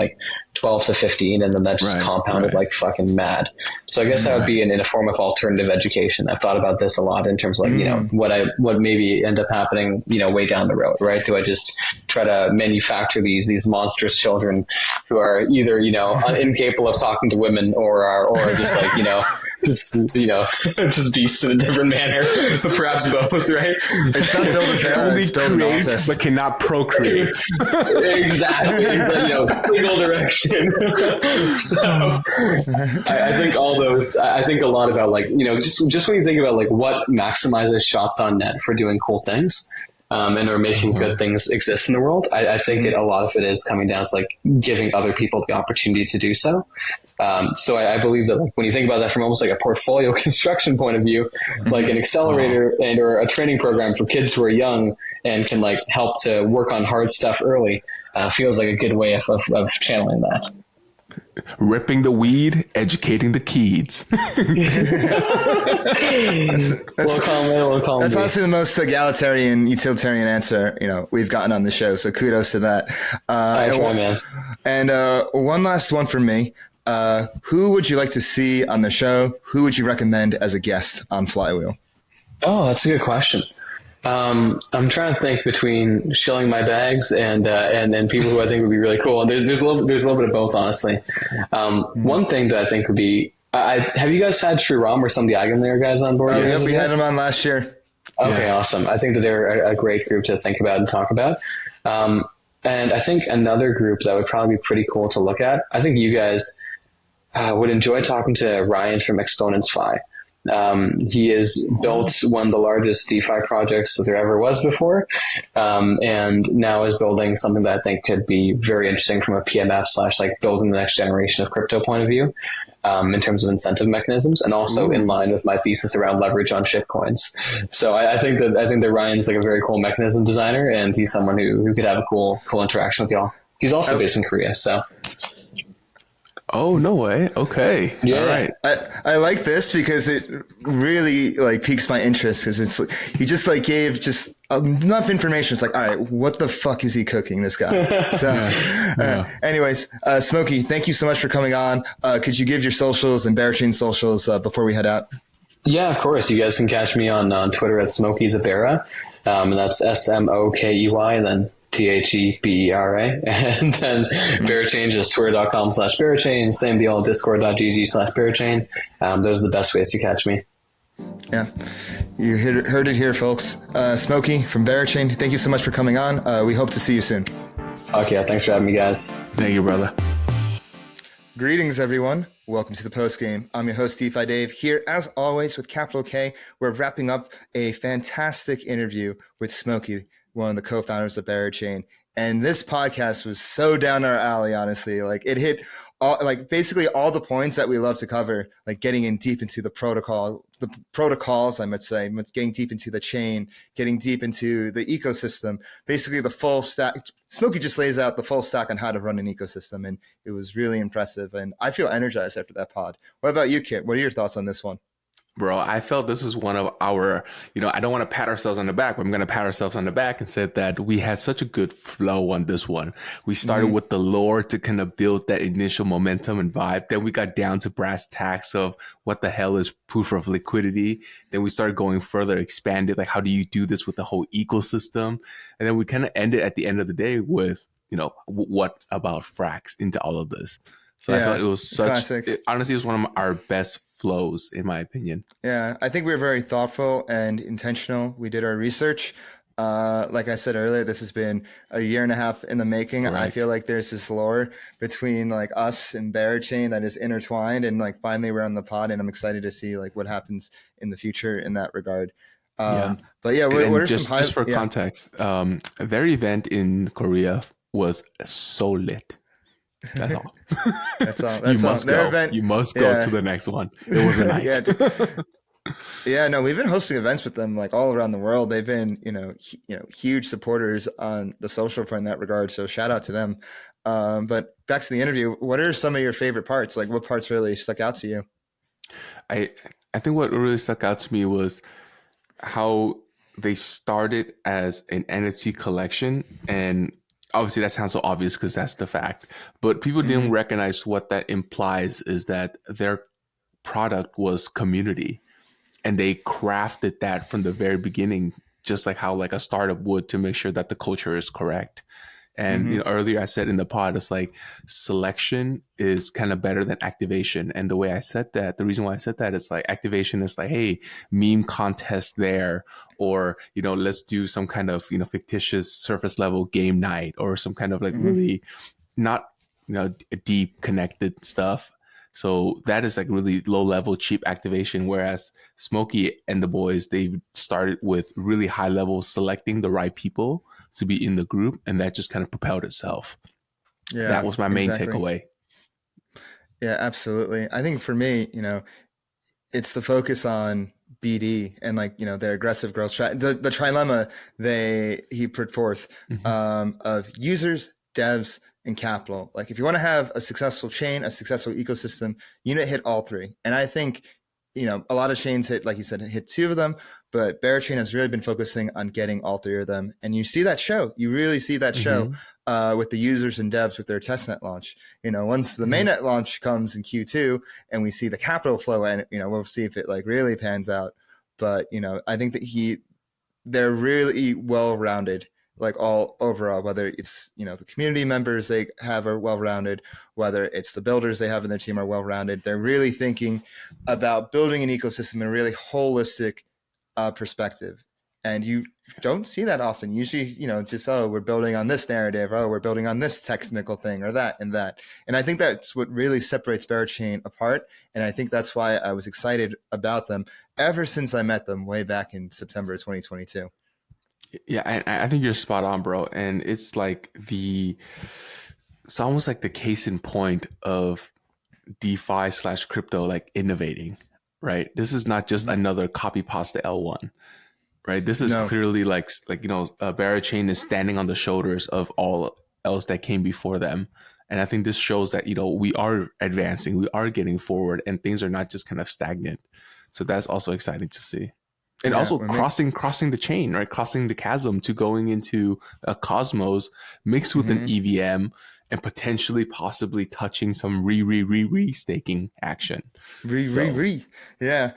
12 to 15, and then that just compounded like fucking mad. So I guess that would be in a form of alternative education. I've thought about this a lot in terms of what maybe end up happening way down the road, right? Do I just try to manufacture these monstrous children who are either incapable of talking to women or just just beasts in a different manner, but perhaps both, right?
It's not build a bear, it's build an
create,
autist.
but cannot procreate.
Exactly. It's single direction. So I think all those, I think a lot about just when you think about what maximizes shots on net for doing cool things, and are making good things exist in the world. I think a lot of it is coming down to giving other people the opportunity to do so. So I believe that when you think about that from almost a portfolio construction point of view, an accelerator and or a training program for kids who are young and can help to work on hard stuff early, feels like a good way of channeling that.
Ripping the weed, educating the kids.
That's honestly the most egalitarian, utilitarian answer we've gotten on the show. So kudos to that.
I try, man.
And one last one for me. Who would you like to see on the show? Who would you recommend as a guest on Flywheel?
Oh, that's a good question. I'm trying to think between shilling my bags and people who I think would be really cool. And there's a little bit of both, honestly. One thing that I think would be, have you guys had Shriram or some of the Eigenlayer guys on board?
Yeah, we had them on last year.
Okay, awesome. I think that they're a great group to think about and talk about. And I think another group that would probably be pretty cool to look at, I think you guys would enjoy talking to Ryan from Exponents Phi. He has built one of the largest DeFi projects that there ever was before, and now is building something that I think could be very interesting from a PMF / building the next generation of crypto point of view, in terms of incentive mechanisms, and also in line with my thesis around leverage on shitcoins. So I think that Ryan's a very cool mechanism designer, and he's someone who could have a cool interaction with y'all. He's also based in Korea, so.
Oh, no way. Okay.
Yeah.
All right.
I like this because it really piques my interest, because he just gave just enough information. It's all right, what the fuck is he cooking, this guy? So anyways, Smokey, thank you so much for coming on. Could you give your socials and Berachain socials before we head out?
Yeah, of course. You guys can catch me on Twitter at Smokey the Bera. And that's SMOKEY, and then THEBERA, and then Berachain is twitter.com/Berachain, same deal, discord.gg/Berachain. Those are the best ways to catch me.
Yeah, you heard it here, folks. Smokey from Berachain, thank you so much for coming on. We hope to see you soon.
Okay, thanks for having me, guys.
Thank you, brother.
Greetings, everyone. Welcome to the post game. I'm your host, DeFi Dave, here as always with Capital K. We're wrapping up a fantastic interview with Smokey, one of the co-founders of Berachain. And this podcast was so down our alley, honestly. It hit basically all the points that we love to cover, getting in deep into the protocols, I might say, getting deep into the chain, getting deep into the ecosystem, basically the full stack. Smokey just lays out the full stack on how to run an ecosystem, and it was really impressive. And I feel energized after that pod. What about you, Kit? What are your thoughts on this one?
Bro, I felt this is one of our, I don't want to pat ourselves on the back, but I'm going to pat ourselves on the back and said that we had such a good flow on this one. We started with the lore to kind of build that initial momentum and vibe. Then we got down to brass tacks of what the hell is proof of liquidity. Then we started going further, expanded, how do you do this with the whole ecosystem? And then we kind of ended at the end of the day with, what about Frax into all of this? So I felt it was
classic.
Honestly, it was one of our best flows, in my opinion.
Yeah, I think we were very thoughtful and intentional. We did our research. Like I said earlier, this has been a year and a half in the making.
Right.
I feel like there's this lore between like us and Berachain that is intertwined, and like finally we're on the pod, and I'm excited to see like what happens in the future in that regard. But yeah, what are some
just for context? Their event in Korea was so lit. That's all.
That's all.
You must go.
Event,
you must go to the next one. It was a night.
Yeah, no, we've been hosting events with them like all around the world. They've been, huge supporters on the social front in that regard. So shout out to them. But back to the interview, what are some of your favorite parts? Like what parts really stuck out to you?
I think what really stuck out to me was how they started as an NFT collection, and obviously that sounds so obvious because that's the fact, but people didn't recognize what that implies is that their product was community, and they crafted that from the very beginning, just like how like a startup would, to make sure that the culture is correct. And earlier I said in the pod, it's like selection is kind of better than activation. And the way I said that, the reason why I said that is like activation is like, hey, meme contest there, or let's do some kind of fictitious surface level game night, or some kind of like really not deep connected stuff. So that is like really low level, cheap activation. Whereas Smokey and the boys, they started with really high level, selecting the right people to be in the group, and that just kind of propelled itself. Yeah, that was my main takeaway.
Yeah, absolutely. I think for me, it's the focus on BD and like their aggressive growth strategy. The trilemma he put forth of users, devs, and capital. Like if you want to have a successful chain, a successful ecosystem, you need to hit all three. And I think a lot of chains hit, like you said, hit two of them, but Berachain has really been focusing on getting all three of them. And you see that show. You really see that show with the users and devs with their testnet launch. Once the mainnet launch comes in Q2 and we see the capital flow, and we'll see if it like really pans out. But I think that they're really well-rounded, like all overall, whether it's the community members they have are well-rounded, whether it's the builders they have in their team are well-rounded. They're really thinking about building an ecosystem in a really holistic perspective, and you don't see that often. Usually just we're building on this narrative, we're building on this technical thing or that and that. And I think that's what really separates Berachain apart, and I think that's why I was excited about them ever since I met them way back in September 2022.
Yeah, I think you're spot on, bro. And it's like it's almost like the case in point of DeFi / crypto, like innovating, right? This is not just another copy pasta L1, right? This is clearly like Berachain is standing on the shoulders of all else that came before them. And I think this shows that, we are advancing, we are getting forward, and things are not just kind of stagnant. So that's also exciting to see. And also crossing the chain, right? Crossing the chasm to going into a Cosmos mixed with an EVM and potentially possibly touching some staking action.
Yeah.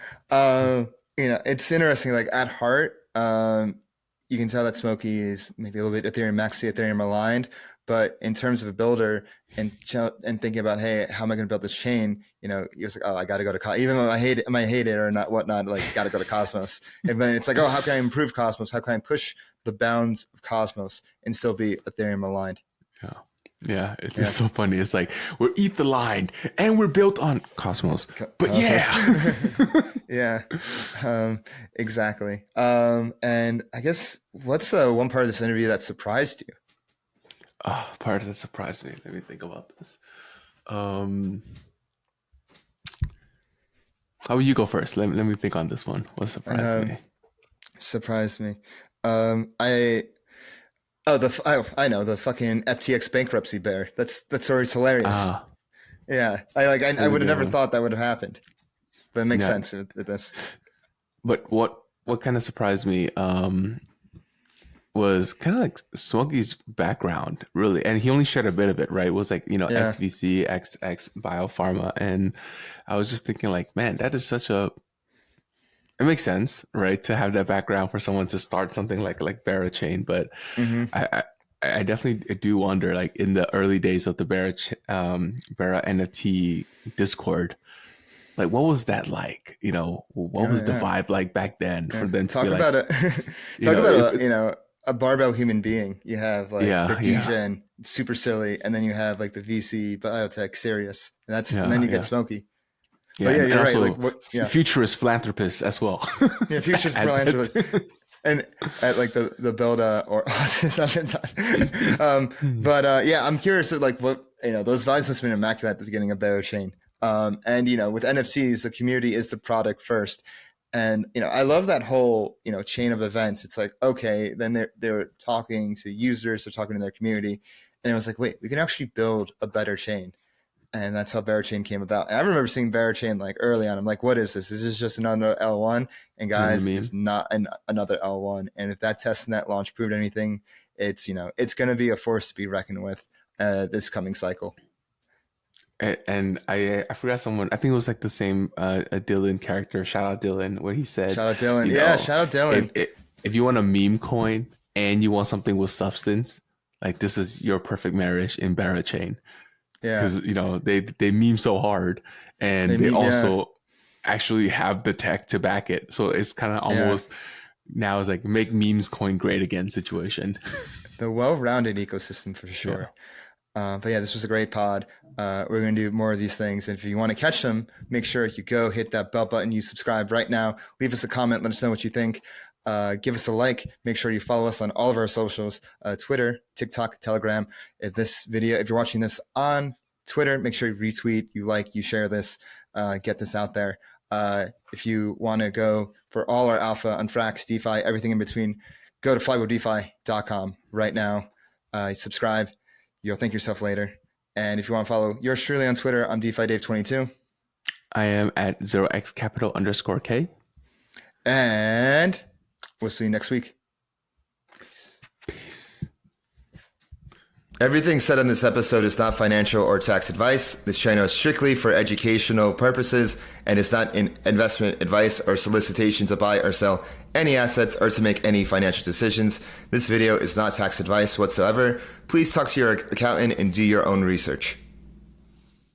It's interesting. Like at heart, you can tell that Smokey is maybe a little bit Ethereum maxi, Ethereum aligned. But in terms of a builder and thinking about, hey, how am I going to build this chain? You're like, oh, I got to go to Cosmos. Even though I hate it or not, whatnot, like got to go to Cosmos. And then it's like, oh, how can I improve Cosmos? How can I push the bounds of Cosmos and still be Ethereum aligned?
Yeah, it's so funny. It's like we're ETH aligned and we're built on Cosmos. But
exactly. And I guess what's one part of this interview that surprised you?
Part that surprised me. Let me think about this. How about you go first? Let me think on this one. What surprised me?
Surprised me. I know the fucking FTX bankruptcy bear. That story's hilarious. Yeah, I would have never thought that would have happened, but it makes sense with this.
But what kind of surprised me was kind of like Smokey's background, really, and he only shared a bit of it, right? It was like XVC, XX Biopharma, and I was just thinking, like, man, that is such a. It makes sense, right, to have that background for someone to start something like Berachain, but I I definitely do wonder, like in the early days of the Bera NFT Discord, like what was that like? What was the vibe like back then for them to
talk
be
about
like,
a barbell human being. You have like the
yeah.
DGen, super silly, and then you have like the VC biotech serious, and then you get Smokey.
Yeah,
but you're right.
Also,
like
futurist philanthropists as well.
Yeah, futurist philanthropists. And at like the build or it's not been done. I'm curious of like what those vibes must have been immaculate at the beginning of Berachain. And with NFTs, the community is the product first. And I love that whole chain of events. It's like, okay, then they're talking to users, they're talking to their community, and it was like, wait, we can actually build a better chain. And that's how Berachain came about. And I remember seeing Berachain like early on. I'm like, what is this? Is this just another L1? And guys, it's not another L1. And if that testnet launch proved anything, it's going to be a force to be reckoned with this coming cycle.
And I forgot someone. I think it was like the same a Dylan character. Shout out Dylan, where he said,
"Shout out Dylan." Shout out Dylan.
If you want a meme coin and you want something with substance, like this is your perfect marriage in Berachain. Yeah, because they meme so hard, and they also actually have the tech to back it. So it's kind of almost now it's like make memes coin great again situation.
The well-rounded ecosystem for sure. But this was a great pod. We're going to do more of these things. And if you want to catch them, make sure you go hit that bell button. You subscribe right now. Leave us a comment. Let us know what you think. Give us a like. Make sure you follow us on all of our socials, Twitter, TikTok, Telegram. If you're watching this on Twitter, make sure you retweet, you like, you share this, get this out there. If you want to go for all our alpha on Frax, DeFi, everything in between, go to flywheeldefi.com right now. Subscribe. You'll thank yourself later. And if you want to follow yours truly on Twitter, I'm DeFiDave22.
I am at 0xcapital_K.
And we'll see you next week.
Peace.
Everything said on this episode is not financial or tax advice. This channel is strictly for educational purposes and is not an investment advice or solicitation to buy or sell any assets or to make any financial decisions. This video is not tax advice whatsoever. Please talk to your accountant and do your own research.